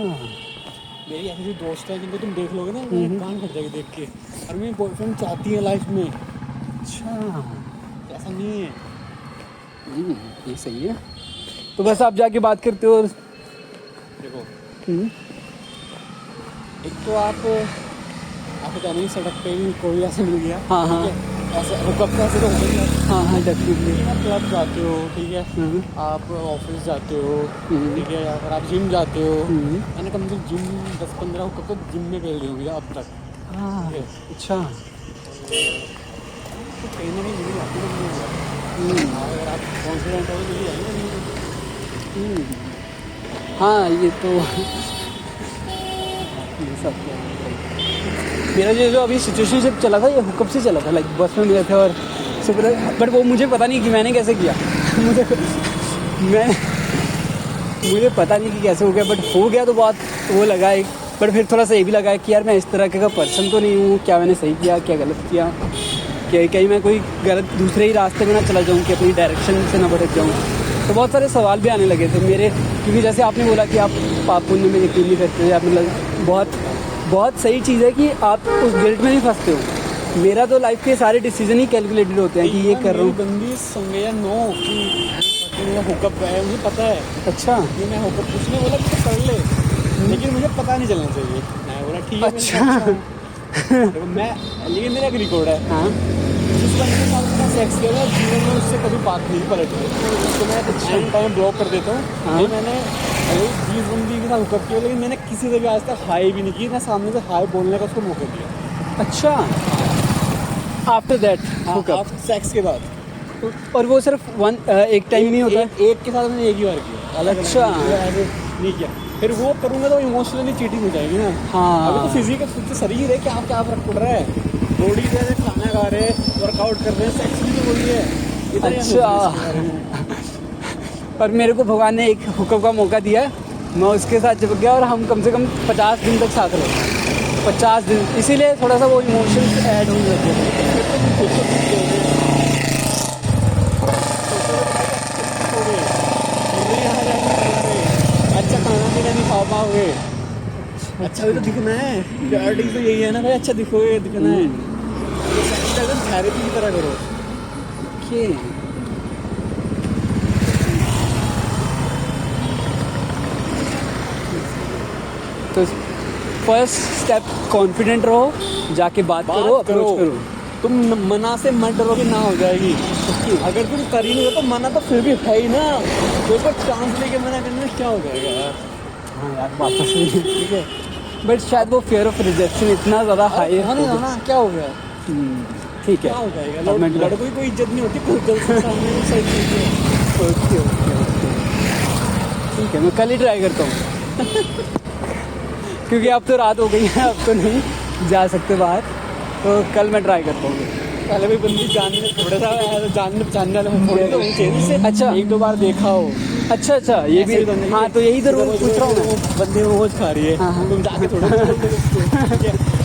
मेरी ऐसी दोस्त है जिनको तुम देख लोगे ना, कान फट जाएगी देख के। और मेरी बॉयफ्रेंड चाहती है लाइफ में। अच्छा, ऐसा नहीं है। ये सही है। तो बस आप जाके बात करते हो और देखो, एक तो आपको कहना नहीं, सड़क पे भी कोई ऐसे मिल गया, हाँ ऐसे हुकअप तो ऐसे तो हो गया। हाँ डेफिनेटली। आप क्लब जाते हो, ठीक है, आप ऑफिस जाते हो, ठीक है, या फिर आप जिम जाते हो। मैंने कम से कम जिम 10-15 हुकअप तो जिम में खेल रही होंगी अब तक। हाँ अच्छा, तो कहीं ना कहीं मिल जाती है। अगर आप कॉन्फिडेंट हो तो मिल जाएंगे। हाँ ये तो ये सब मेरा जो अभी सिचुएशनशिप चला था ये हुकअप से चला था। बस में मिले थे और सुबह, बट वो मुझे पता नहीं कि मैंने कैसे किया। मुझे पता नहीं कि कैसे हो गया, बट हो गया तो बहुत वो लगा एक। बट फिर थोड़ा सा ये भी लगा कि यार मैं इस तरह का पर्सन तो नहीं हूँ, क्या मैंने सही किया क्या गलत किया, क्या कहीं मैं कोई गलत दूसरे ही रास्ते में ना चला जाऊँ कि अपनी डायरेक्शन से ना भटक जाऊँ। तो बहुत सारे सवाल भी आने लगे थे मेरे, क्योंकि जैसे आपने बोला कि आप पाप पुण्य में यकीन नहीं करते, या मतलब बहुत सही चीज़ है कि आप उस गिल्ट में नहीं फंसते हो। मेरा तो लाइफ के सारे डिसीजन ही कैलकुलेटेड होते हैं कि ये कर रहा हूँ। बंदी संगे या नो कि मेरा हुकअप है, मुझे पता है। अच्छा, कि मैं हुकअप उसने बोला कि कर ले, लेकिन मुझे पता नहीं चलना चाहिए। मैं बोला ठीक है। अच्छा तो मैं, लेकिन मेरा एक रिकॉर्ड है। हाँ, जिस बंदे के साथ मैंने सेक्स किया, मैं जीवन में उससे कभी बात नहीं पलट गई। उसको मैं एनी टाइम ब्लॉक कर देता हूँ। ये मैंने 20 बंदी के साथ हुकअप किया, लेकिन मैंने किसी से भी आज तक हाई भी नहीं की, ना सामने से हाई बोलने का उसको मौका दिया। अच्छा, आफ्टर दैट हुकअप, सेक्स के बाद। और वो सिर्फ एक टाइम नहीं होता है? एक के साथ मैंने एक ही बार किया, अलग अच्छा, ऐसे नहीं किया। फिर वो करूँगा तो इमोशनली चीटिंग हो जाएगी ना। हाँ, अभी तो फिजिकल शरीर है, क्या फर्क पड़ रहा है। बॉडी से खाना खा रहे हैं, वर्कआउट कर रहे हैं, सेक्स भी तो वही है। अच्छा, पर मेरे को भगवान ने एक हुकअप का मौका दिया है, मैं उसके साथ चिपक गया और हम कम से कम 50 दिन तक साथ रहे। 50 दिन, इसीलिए थोड़ा सा वो इमोशंस ऐड होने लगे थे। अच्छा खाना पीना नहीं खा पाओगे, अच्छा भी तो दिखना है, प्रायोरिटी तो यही है ना भाई, अच्छा दिखोगे, दिखना है, थेरेपी की तरह करो। ओके, तो फर्स्ट स्टेप कॉन्फिडेंट रहो, जाके बात करो, अप्रोच करो। तुम मना से मत डरो कि ना हो जाएगी, अगर तुम कर ही नहीं हो तो मना तो फिर भी है ही ना, तो उसको चांस लेके मना करने में क्या हो जाएगा यार। हाँ यार, वापस ठीक है, बट शायद वो फियर ऑफ रिजेक्शन इतना ज़्यादा हाई हाँ नहीं ना, क्या हो गया, ठीक है, क्या हो जाएगा, अब मैं लड़कों की कोई इज्जत नहीं होती, कोई गलत के सामने भी सही चीज़ है। ओके ओके ओके, ठीक है, मैं कल ही ट्राई करता हूँ क्योंकि अब तो रात हो गई है, अब तो नहीं जा सकते बाहर, तो कल मैं ट्राई करता हूँ। पहले भी बंदी जानने थोड़ा सा जानने पहचानने वाले थोड़े तो होने चाहिए, अच्छा, एक दो बार देखा हो। अच्छा अच्छा, ये भी, हाँ तो यही तो रोज पूछ रहा हूँ मैं। बंदे रोज खा रही है, हाँ, हाँ। तुम जाके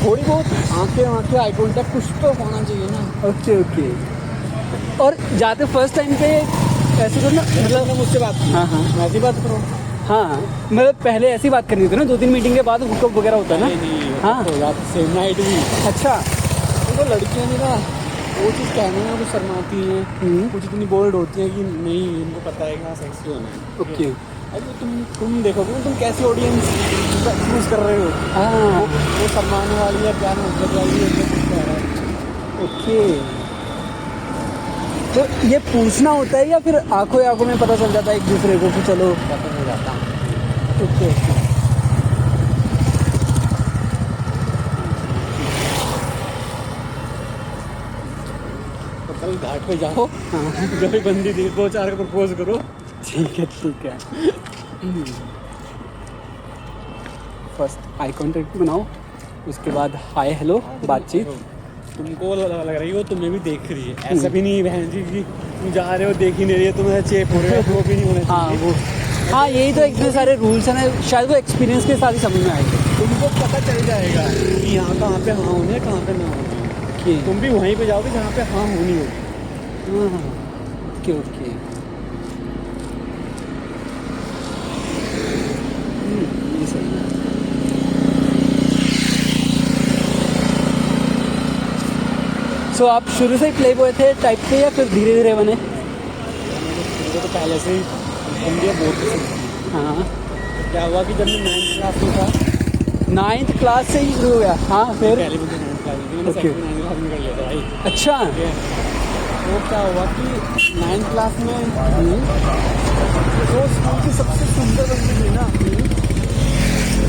थोड़ी बहुत आंखें आई कांटेक्ट कुछ तो होना चाहिए ना। ओके ओके, और जाते फर्स्ट टाइम पे ऐसे तो ना, मतलब मुझसे बात की, हाँ हाँ मैं ऐसी बात करो, हाँ, मतलब पहले ऐसी बात करनी थी ना, 2-3 मीटिंग के बाद हुकअप वगैरह होता है ना। नहीं हाँ। तो रात सेम नाइट भी, अच्छा, देखो लड़कियां भी ना वो चीज़ कहने में कुछ शर्माती हैं, कुछ इतनी बोल्ड होती हैं कि नहीं इनको पता है कि हाँ सेक्सी होना है। ओके, अरे तुम देखोगे तुम कैसी ऑडियंस चूज कर रहे हो, हाँ वो शर्माने वाली है, प्यार मोहब्बत वाली है, ये कुछ कह रहा है। ओके, तो ये पूछना होता है या फिर आंखों आंखों में पता चल जाता है एक दूसरे को कि चलो पता हो जाता है। ओके ओके, तो कल घाट पे जाओ, जब भी बंदी दी 2-4 को प्रपोज करो। ठीक है ठीक है, फर्स्ट आई कांटेक्ट बनाओ, उसके बाद हाय हेलो बातचीत। तुमको लग रही हो तुम्हें भी देख रही है, ऐसा भी नहीं बहन जी कि तुम जा रहे हो देख ही नहीं रही है, तुम्हें चेप हो रहे हो, वो भी नहीं होना हाँ चाहिए। वो, हाँ यही तो इतने सारे रूल्स हैं ना, शायद वो एक्सपीरियंस के साथ ही समझ में आएंगे तुमको पता चल जाएगा कि यहाँ कहाँ पे हाँ होनी है, कहाँ पे ना होनी है, कि तुम भी वहीं पे जाओगे जहाँ पे हाँ होनी होगी। हाँ, ओके ओके, ये सही है। सो आप शुरू से ही प्ले बॉय थे टाइप के या फिर धीरे धीरे बने? मुझे तो पहले से ही बंदियाँ बहुत पसंद थी। हाँ, तो क्या हुआ कि जब मैं 9th क्लास में था, 9th क्लास से ही शुरू हो गया। हाँ फिर पहले मुझे 9th क्लास में, मैंने Okay. 2nd 9th क्लास में कर लिया था भाई। अच्छा, ठीक है, तो क्या हुआ कि 9th क्लास में जो स्कूल की सबसे सुंदर बंदी थी ना,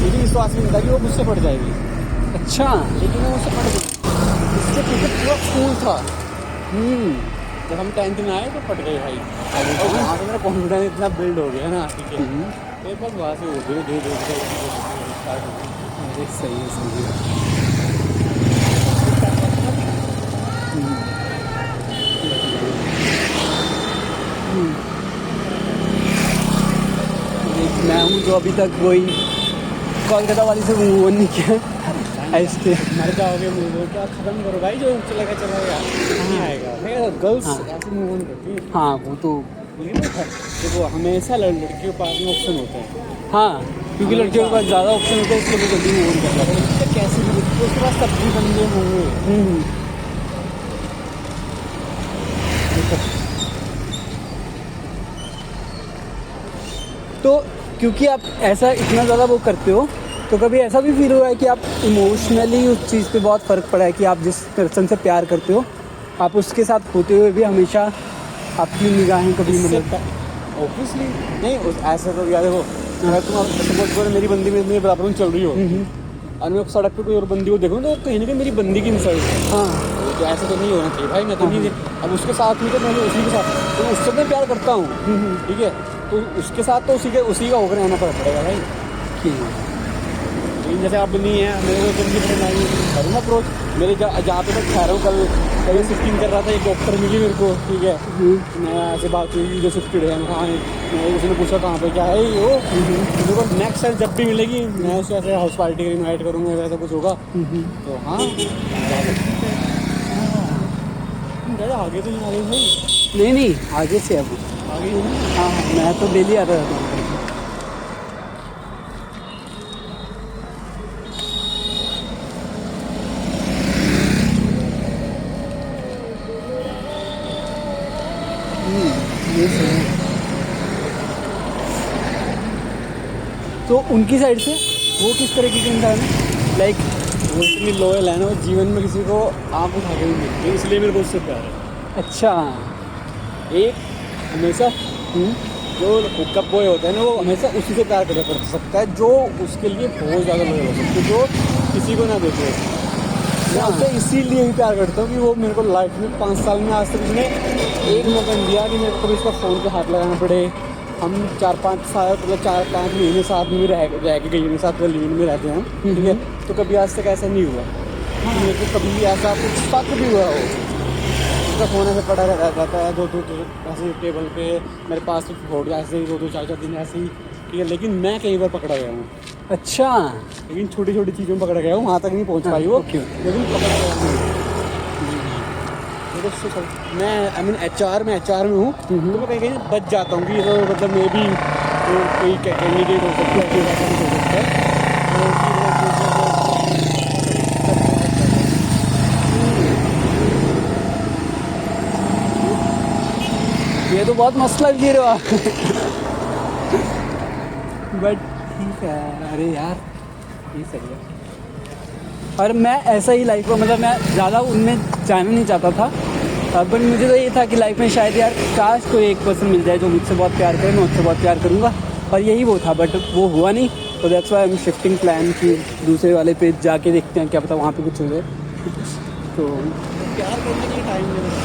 मुझे विश्वास नहीं था कि वो मुझसे पढ़ जाएगी, अच्छा, लेकिन वो मुझसे पढ़ गई। इससे पीछे पूरा स्कूल था। जब हम 10th में आए तो पट गए भाई, और वहाँ से मेरा कॉन्फिडेंस इतना बिल्ड हो गया ना, ठीक है, एक बार वहाँ से धीरे धीरे धीरे स्टार्ट हो गई। अरे सही है सही है। मैं हूँ जो अभी तक वही कोलकाता वाली से मूव ऑन नहीं किया, ऐसे मर जाओगे मूव ऑन, क्या खत्म करो भाई, जो चलेगा चलेगा, नहीं आएगा। गर्ल्स ऐसे मूव ऑन करती हैं। हाँ वो तो, देखो हमेशा लड़कियों के पास में ऑप्शन होते हैं। हाँ क्योंकि लड़कियों के पास ज़्यादा ऑप्शन होते हैं इसलिए वो जल्दी मूव ऑन कर जाते हैं। तो कैसे भी उसके पास सब्जी बंदे होंगे। तो क्योंकि आप ऐसा इतना ज़्यादा वो करते हो, तो कभी ऐसा भी फील हुआ है कि आप इमोशनली उस चीज़ पे बहुत फ़र्क पड़ा है कि आप जिस पर्सन से प्यार करते हो, आप उसके साथ होते हुए भी हमेशा आपकी निगाहें कभी मतलब ऑब्वियसली नहीं, ऐसा तो यार देखो, अगर तुम सपोज करो मेरी बंदी में मेरे बराबर में चल रही हो और मैं सड़क पे कोई और बंदी को देखूँ तो कहीं ना कहीं मेरी बंदी की इंसल्ट है। हाँ तो ऐसा तो नहीं होना चाहिए भाई, मैं तो नहीं, अब उसके साथ भी तो मैं उसी के साथ, तो उससे मैं प्यार करता हूँ, ठीक है, तो उसके साथ तो उसी का होकर रहना पड़ेगा भाई। ठीक है। लेकिन जैसे अब नहीं है, मेरे को जल्दी पता नहीं करूँगा अप्रोच। मेरे जहाँ पे मैं ठहरा हूँ, कल शिफ्टिंग कर रहा था, एक डॉक्टर मिली मेरे को, ठीक है। मैं ऐसे बात हुई जो शिफ्टेड है, हाँ, मैं उसने पूछा कहाँ पे क्या है वो, मेरे को नेक्स्ट टाइम जब भी मिलेगी मैं उसे ऐसे हाउस पार्टी इन्वाइट करूँगा, वैसा कुछ होगा तो हाँ जा सकते हैं। आगे तो नहीं आ रही भाई? नहीं आगे से अब आगे ही नहीं। हाँ मैं तो डेली आता रहता हूँ। ये सही है। तो उनकी साइड से वो किस तरीके के इंसान है? लाइक वो इतनी लोयल है ना, वो जीवन में किसी को आँख उठा के नहीं मिलती, इसलिए मेरे को उससे प्यार है। अच्छा। एक हमेशा जो हुकअप बॉय होता है ना, वो हमेशा उसी से प्यार कर सकता है जो उसके लिए बहुत ज़्यादा लोयल हो सकता है, जो किसी को ना देखे। मैं उससे इसीलिए ही प्यार करता हूँ कि वो मेरे को लाइफ में 5 साल में आज तक उसने एक मौका नहीं दिया कि मेरे को कभी उसका फ़ोन पे हाथ लगाना पड़े। हम 4-5 साल, मतलब 4-5 महीने साथ में रह के गई, मेरे साथ लिविंग में रहते हैं हम, ठीक है। तो कभी आज तक ऐसा नहीं हुआ मेरे को, कभी भी ऐसा कुछ शक भी हुआ हो। उसका फ़ोन ऐसे पड़ा रहता है, दो ऐसे टेबल पे मेरे पास, फोड़ ऐसे ही 2-2 4-4 दिन ऐसे ही, ठीक है। लेकिन मैं कई बार पकड़ा गया हूँ। अच्छा। लेकिन छोटी छोटी चीज़ों में पकड़ा गया हूँ, वहाँ तक नहीं पहुँच पाई वो, लेकिन पकड़ा गया हूँ। मैं एचआर में हूँ, तो मैं कहीं कहीं बच जाता हूँ कि तो मतलब मे भी तो कोई कैंडिडेट हो सकता है, कोई ऐसा कुछ हो सकता है। ये तो बहुत मस्त लाइफ जी रहे हो आप। बट ठीक है। अरे यार ये सही है। और मैं ऐसा ही लाइफ को, मतलब मैं ज़्यादा उनमें जाना नहीं चाहता था, बट मुझे तो ये था कि लाइफ में शायद यार काश कोई एक पर्सन मिल जाए जो मुझसे बहुत प्यार करे, मैं उससे बहुत प्यार करूँगा, और यही वो था। बट वो हुआ नहीं, तो that's why I am shifting plan कि दूसरे वाले पे जाके देखते हैं, क्या पता वहाँ पे कुछ हो जाए। तो प्यार करने के लिए टाइम नहीं मिलता।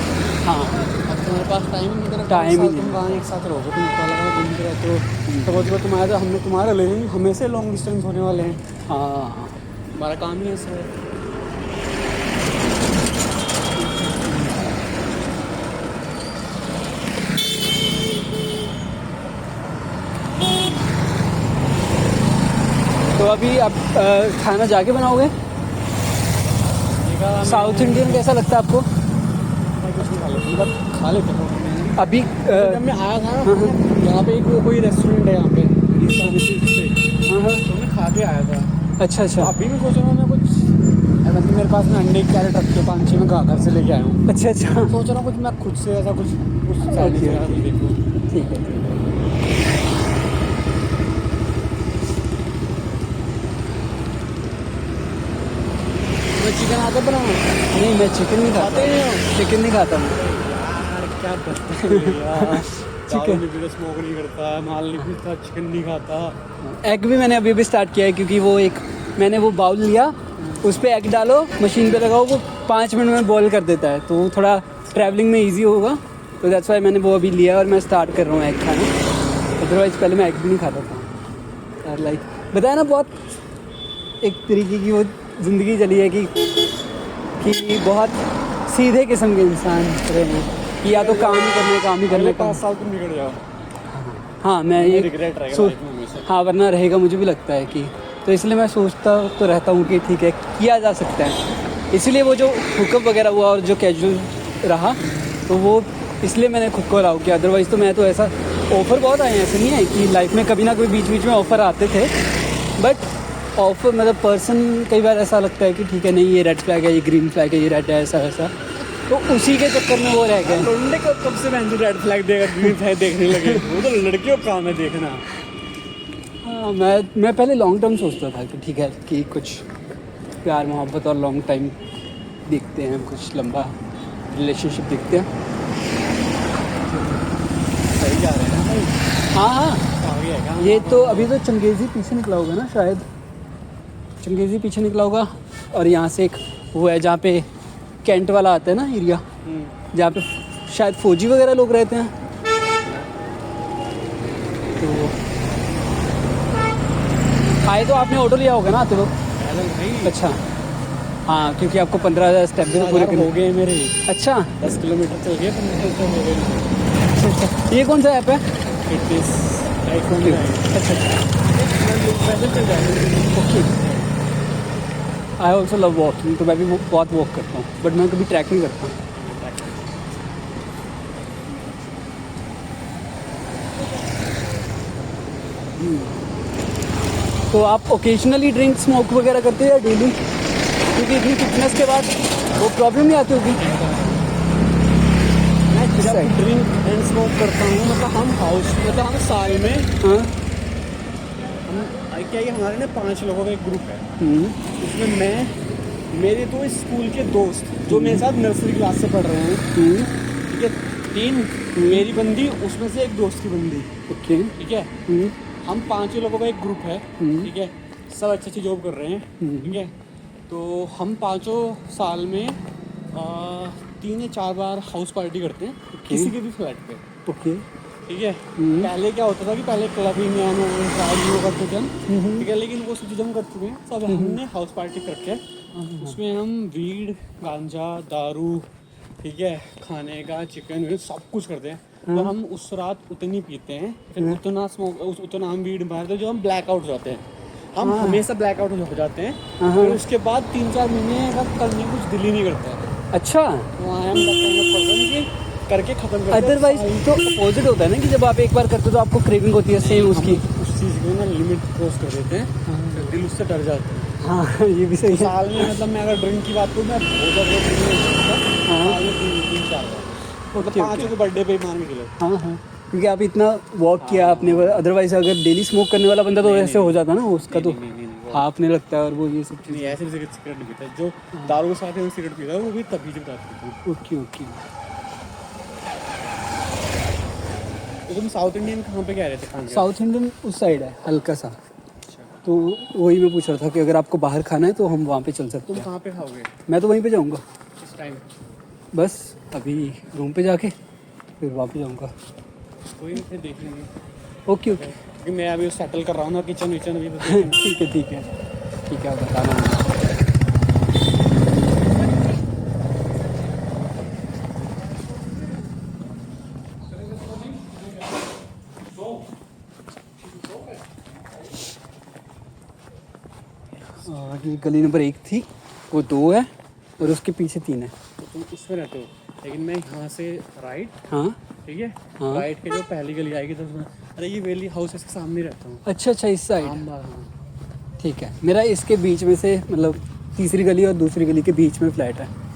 हाँ, अब तुम्हारे पास टाइम नहीं मिलता, टाइम ही नहीं। तुम वहाँ एक साथ रहोगे, तुम अलग घूमते रहते हो, तो बहुत तुम्हारा हमने तुम्हारा ले लेंगे, हमेशा लॉन्ग डिस्टेंस होने वाले हैं। हाँ हमारा काम ही ऐसा है। तो अभी आप खाना जाके बनाओगे? साउथ इंडियन कैसा लगता है आपको? कुछ नहीं खा लेते, मतलब खा लेते हैं अभी जब मैं आया था ना, यहाँ पे एक कोई रेस्टोरेंट है यहाँ पे, तो मैं खा के आया था। अच्छा तो अभी मैं सोच रहा हूँ मैं कुछ, मतलब मेरे पास में अंडे कैरेट रखे 5-6 मैं घर से लेके आया हूँ। अच्छा सोच रहा हूँ कुछ मैं खुद से ऐसा कुछ साइड से देखूँ। ठीक है। मैं चिकन आता बनाऊँ? नहीं मैं चिकन नहीं खाता। खाते ही हो? चिकन नहीं खाता मैं। यार क्या करते हैं यार। चिकन नहीं पीता, स्मोक नहीं करता, माल नहीं पीता, चिकन नहीं खाता। एग भी मैंने अभी स्टार्ट किया है, क्योंकि वो एक मैंने वो बाउल लिया, उस पर एग डालो, मशीन पे लगाओ, वो 5 मिनट में बॉईल कर देता है, तो थोड़ा ट्रैवलिंग में इजी होगा, तो दैट्स वाई मैंने वो अभी लिया और मैं स्टार्ट कर रहा हूँ एग खाना। अदरवाइज़ पहले मैं एग भी नहीं खाता था। और लाइक बताया ना, बहुत एक तरीके की वो ज़िंदगी चली है कि बहुत सीधे किस्म के इंसान रहे हैं कि या तो काम ही करने 5 साल तुम बिगड़ जाओ। हाँ मैं ये रिग्रेट रहेगा सोच, लाइफ में हमेशा। हाँ वरना रहेगा, मुझे भी लगता है कि, तो इसलिए मैं सोचता तो रहता हूँ कि ठीक है किया जा सकता है। इसलिए वो जो हुकअप वगैरह हुआ और जो कैजुअल रहा, तो वो इसलिए मैंने खुद को अलाउ किया। अदरवाइज़ तो मैं तो ऐसा, ऑफ़र बहुत आए हैं, ऐसे नहीं है कि लाइफ में कभी ना कभी बीच में ऑफ़र आते थे, बट ऑफ़र मतलब पर्सन कई बार ऐसा लगता है कि ठीक है नहीं ये रेड फ्लैग है, ये ग्रीन फ्लैग है, ये रेड है, ऐसा वैसा, तो उसी के चक्कर में वो रह गए। लौंडे को कब से रेड फ्लैग ग्रीन फ्लैग देखने लगे? वो तो लड़कियों का काम है देखना। हाँ मैं पहले लॉन्ग टर्म सोचता था कि ठीक है कि कुछ प्यार मोहब्बत और लॉन्ग टाइम देखते हैं, कुछ लंबा रिलेशनशिप देखते हैं। सही जा रहे हैं भाई। हाँ आगे है क्या? ये तो अभी तो चंगेज़ी पीछे निकला होगा ना, शायद चंगेज़ी पीछे निकला होगा, और यहाँ से एक वो है जहाँ पे कैंट वाला आता है ना एरिया, जहाँ पे शायद फौजी वगैरह लोग रहते हैं, तो आए तो आपने ऑटो लिया होगा ना आते वक्त? पैदल नहीं। अच्छा हाँ, क्योंकि आपको 15,000 स्टेप भी तो पूरे हो करने। गए मेरे। अच्छा 10 किलोमीटर चल गए, 15 तो हो गए। अच्छा, ये कौन सा ऐप है? फिटनेस आईफोन का है। अच्छा पैदल चल जाएंगे। Okay. I also love walking, तो मैं भी बहुत वॉक करता हूँ, बट मैं कभी ट्रैक नहीं करता। तो आप ओकेजनली ड्रिंक स्मोक वगैरह करते हैं या डेली? क्योंकि इतनी फिटनेस के बाद वो प्रॉब्लम नहीं आती होगी? मैं जब ड्रिंक एंड स्मोक करता हूँ, मतलब हम साल में हाँ। क्या ये हमारे ना 5 लोगों का एक ग्रुप है। हम्म, उसमें मैं, मेरे 2 स्कूल के दोस्त जो मेरे साथ नर्सरी क्लास से पढ़ रहे हैं, हम्म, ठीक है, 3 मेरी बंदी, उसमें से एक दोस्त की बंदी, ओके। ठीक है। हम 5 लोगों का एक ग्रुप है, ठीक है, सब अच्छी अच्छी जॉब कर रहे हैं, ठीक है। तो हम 5 साल में 3 या 4 बार हाउस पार्टी करते हैं, किसी के भी फ्लैट पे, ओके। ठीक है। पहले क्या होता था कि पहले क्लबिंग एंड वो करते थे हम, ठीक है, लेकिन वो सब चीज़ हम कर चुके हैं। सब हमने हाउस पार्टी करके उसमें हम वीड, गांजा, दारू, ठीक है, खाने का चिकन सब कुछ करते हैं। तो हम उस रात उतनी पीते हैं, फिर उतना हम वीड मारते हैं जो हम ब्लैक आउट हो जाते हैं। हम हमेशा ब्लैक आउट हो जाते हैं। फिर उसके बाद 3-4 महीने का करने कुछ दिल ही नहीं करता है। अच्छा, तो I am that kind of person कि करके खत्म कर दो। अदरवाइज तो अपोजिट होता है ना कि जब आप एक बार करते हो तो आपको क्रेविंग होती है सेम उसकी। उस चीज़ को ना लिमिट क्रॉस कर देते हैं, फिर दिल उससे डर जाता है। हाँ ये भी सही है। साल में मतलब मैं अगर ड्रिंक की बात करूँ, मैं बहुत ज़्यादा ड्रिंक नहीं करता। साल में 3-4 बार, मतलब ओके, 5 ओके। को बर्थडे पे ही मान के चलो। हाँ हाँ, क्योंकि आप इतना वॉक किया आपने, अदरवाइज अगर डेली स्मोक करने वाला बंदा तो ऐसे हो जाता ना उसका, तो नहीं, हाफने लगता है और वो ये सब नहीं, चीज़ें। ऐसे सिगरेट नहीं पीता। जो दारू के साथ है वो सिगरेट पीता है, वो भी तभी जब रात पीता हूँ। Okay okay. तो तुम साउथ इंडियन कहाँ पे कह रहे थे, खाने का? साउथ इंडियन उस साइड है हल्का सा, तो वही मैं पूछ रहा था कि अगर आपको बाहर खाना है तो हम वहाँ पे चल सकते तुम हैं। कहाँ पे खाओगे मैं तो वहीं पे जाऊँगा, इस टाइम? बस अभी रूम पे जाके फिर वहाँ पे जाऊँगा। कोई नहीं, फिर देख लेंगे। Okay okay. क्योंकि मैं अभी सेटल कर रहा हूँ ना, किचन विचन अभी तो ठीक है ठीक है ठीक है, आप बताना मुझे। ये गली नंबर 1 थी, वो 2 है और उसके पीछे 3 है। तो तुम उसमें रहते हो, लेकिन मैं यहाँ से राइट, हाँ ठीक है, हाँ। राइट के जो पहली गली आएगी तो उसमें, अरे ये वेली हाउस इसके सामने रहता हूँ। अच्छा अच्छा, इस साइड। हाँ। ठीक है, मेरा इसके बीच में से मतलब तीसरी गली और दूसरी गली के बीच में फ्लैट है।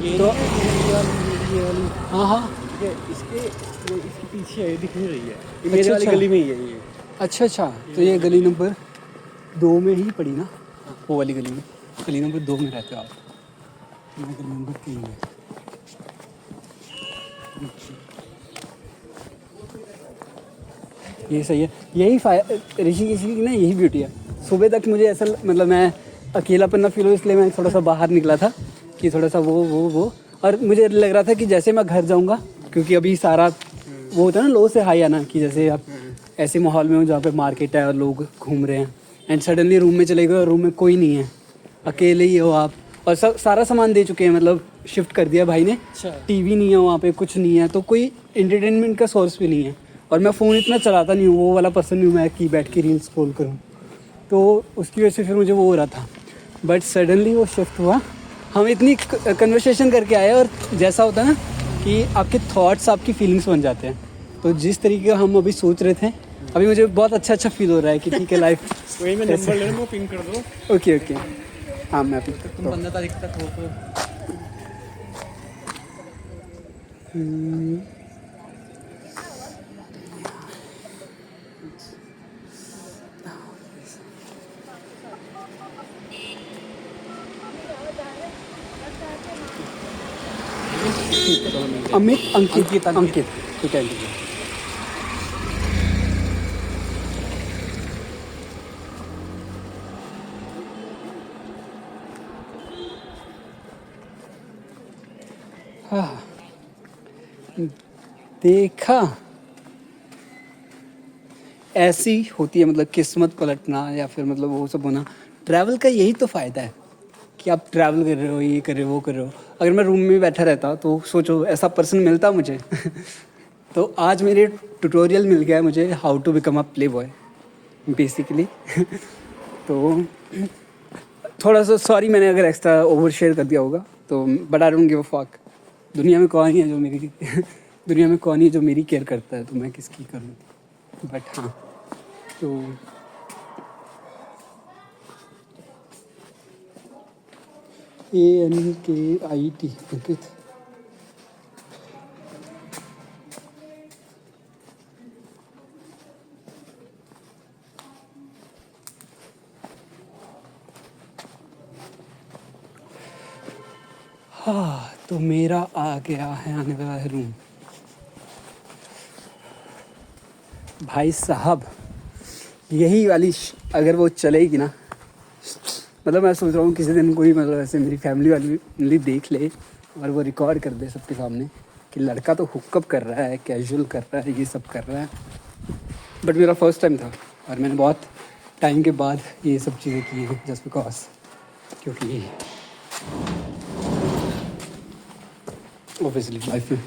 ये तो ये वाली, हाँ हाँ। ठीक है, इसके पीछे है, दिख नहीं रही है, ये अच्छा, मेरे वाली अच्छा। गली में ही है ये। अच्छा अच्छा, तो ये गली नंबर 2 में ही पड़ी ना, वो वाली गली में। गली नंबर 2 में रहते हो आप, मैं गली नंबर 3 में। ये सही है, यही ऋषिकेश की ना यही ब्यूटी है। सुबह तक मुझे ऐसा मतलब मैं अकेलापन ना फील हो, इसलिए मैं थोड़ा सा बाहर निकला था कि थोड़ा सा वो और मुझे लग रहा था कि जैसे मैं घर जाऊंगा, क्योंकि अभी सारा वो होता है ना लो से हाई आना, कि जैसे आप ऐसे माहौल में हो जहाँ पे मार्केट है और लोग घूम रहे हैं, एंड सडनली रूम में चले गए और रूम में कोई नहीं है, अकेले ही हो आप, और सारा सामान दे चुके हैं, मतलब शिफ्ट कर दिया भाई ने। अच्छा। टीवी नहीं है वहाँ पे, कुछ नहीं है, तो कोई एंटरटेनमेंट का सोर्स भी नहीं है, और मैं फ़ोन इतना चलाता नहीं हूँ, वो वाला पर्सन नहीं हूँ मैं कि बैठ के रील स्क्रॉल करूँ, तो उसकी वजह से फिर मुझे वो हो रहा था। बट सडनली वो शिफ्ट हुआ, हम इतनी कन्वर्सेशन करके आए, और जैसा होता है ना कि आपके थॉट्स आपकी फीलिंग्स बन जाते हैं, तो जिस तरीके का हम अभी सोच रहे थे, अभी मुझे बहुत अच्छा फील हो रहा है कि ठीक है लाइफ। वही मैं नंबर ले रहा हूँ, पिन कर दो। ओके ओके, हाँ मैं अभी तुम 15 तारीख तक हो तो ठीक चलो मिलते हैं। अमित अंकित अंकित। अंकित ठीक है ठीक है। हाँ देखा, ऐसी होती है मतलब किस्मत पलटना या फिर मतलब वो सब होना। ट्रैवल का यही तो फ़ायदा है कि आप ट्रैवल कर रहे हो, ये कर रहे हो, वो कर रहे हो। अगर मैं रूम में बैठा रहता तो सोचो ऐसा पर्सन मिलता मुझे तो आज मेरे ट्यूटोरियल मिल गया है मुझे how to become a play boy basically तो थोड़ा सा सॉरी मैंने अगर एक्स्ट्रा ओवर शेयर कर दिया होगा तो, but I don't give a fuck. दुनिया में कौन ही है जो मेरी दुनिया में कौन ही है जो मेरी केयर करता है, तो मैं किसकी करूँ। बट हाँ तो ANKIT अंकित। हाँ तो मेरा आ गया है आने वाला है रूम। भाई साहब यही वाली अगर वो चलेगी ना, मतलब मैं सोच रहा हूँ किसी दिन कोई मतलब ऐसे मेरी फैमिली वाली देख ले और वो रिकॉर्ड कर दे सबके सामने कि लड़का तो हुकअप कर रहा है, कैजुअल कर रहा है, ये सब कर रहा है। बट मेरा फर्स्ट टाइम था और मैंने बहुत टाइम के बाद ये सब चीज़ें की हैं जस्ट बिकॉज, क्योंकि ऑब्वियसली लाइफ में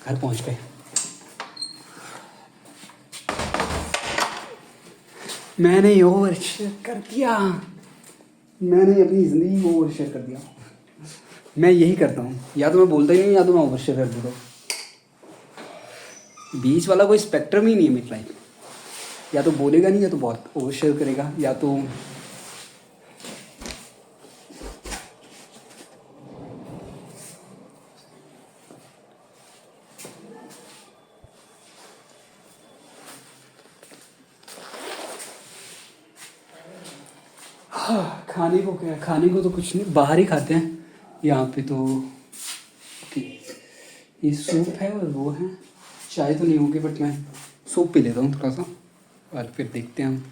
घर पहुंच गए। मैंने ओवर शेयर कर दिया, मैंने अपनी ज़िंदगी को ओवर शेयर कर दिया। मैं यही करता हूँ, या तो मैं बोलता ही नहीं या तो मैं ओवर शेयर कर देता हूँ। बीच वाला कोई स्पेक्ट्रम ही नहीं है मेरी लाइफ में। या तो बोलेगा नहीं या तो बहुत ओवर शेयर करेगा, या तो हाँ, खाने को क्या, खाने को तो कुछ नहीं, बाहर ही खाते हैं यहाँ पे तो। ये सूप है और वो है, चाय तो नहीं होगी बट मैं सूप पी लेता हूँ थोड़ा सा और फिर देखते हैं हम।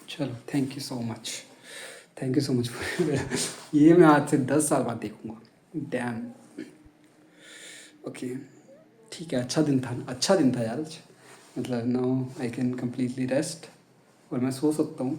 चलो thank you so much, thank you so much. ये मैं आज से 10 साल बाद देखूँगा। डैम ओके ठीक है, अच्छा दिन था, अच्छा दिन था यार। मतलब now I can completely rest और मैं सो सकता हूँ।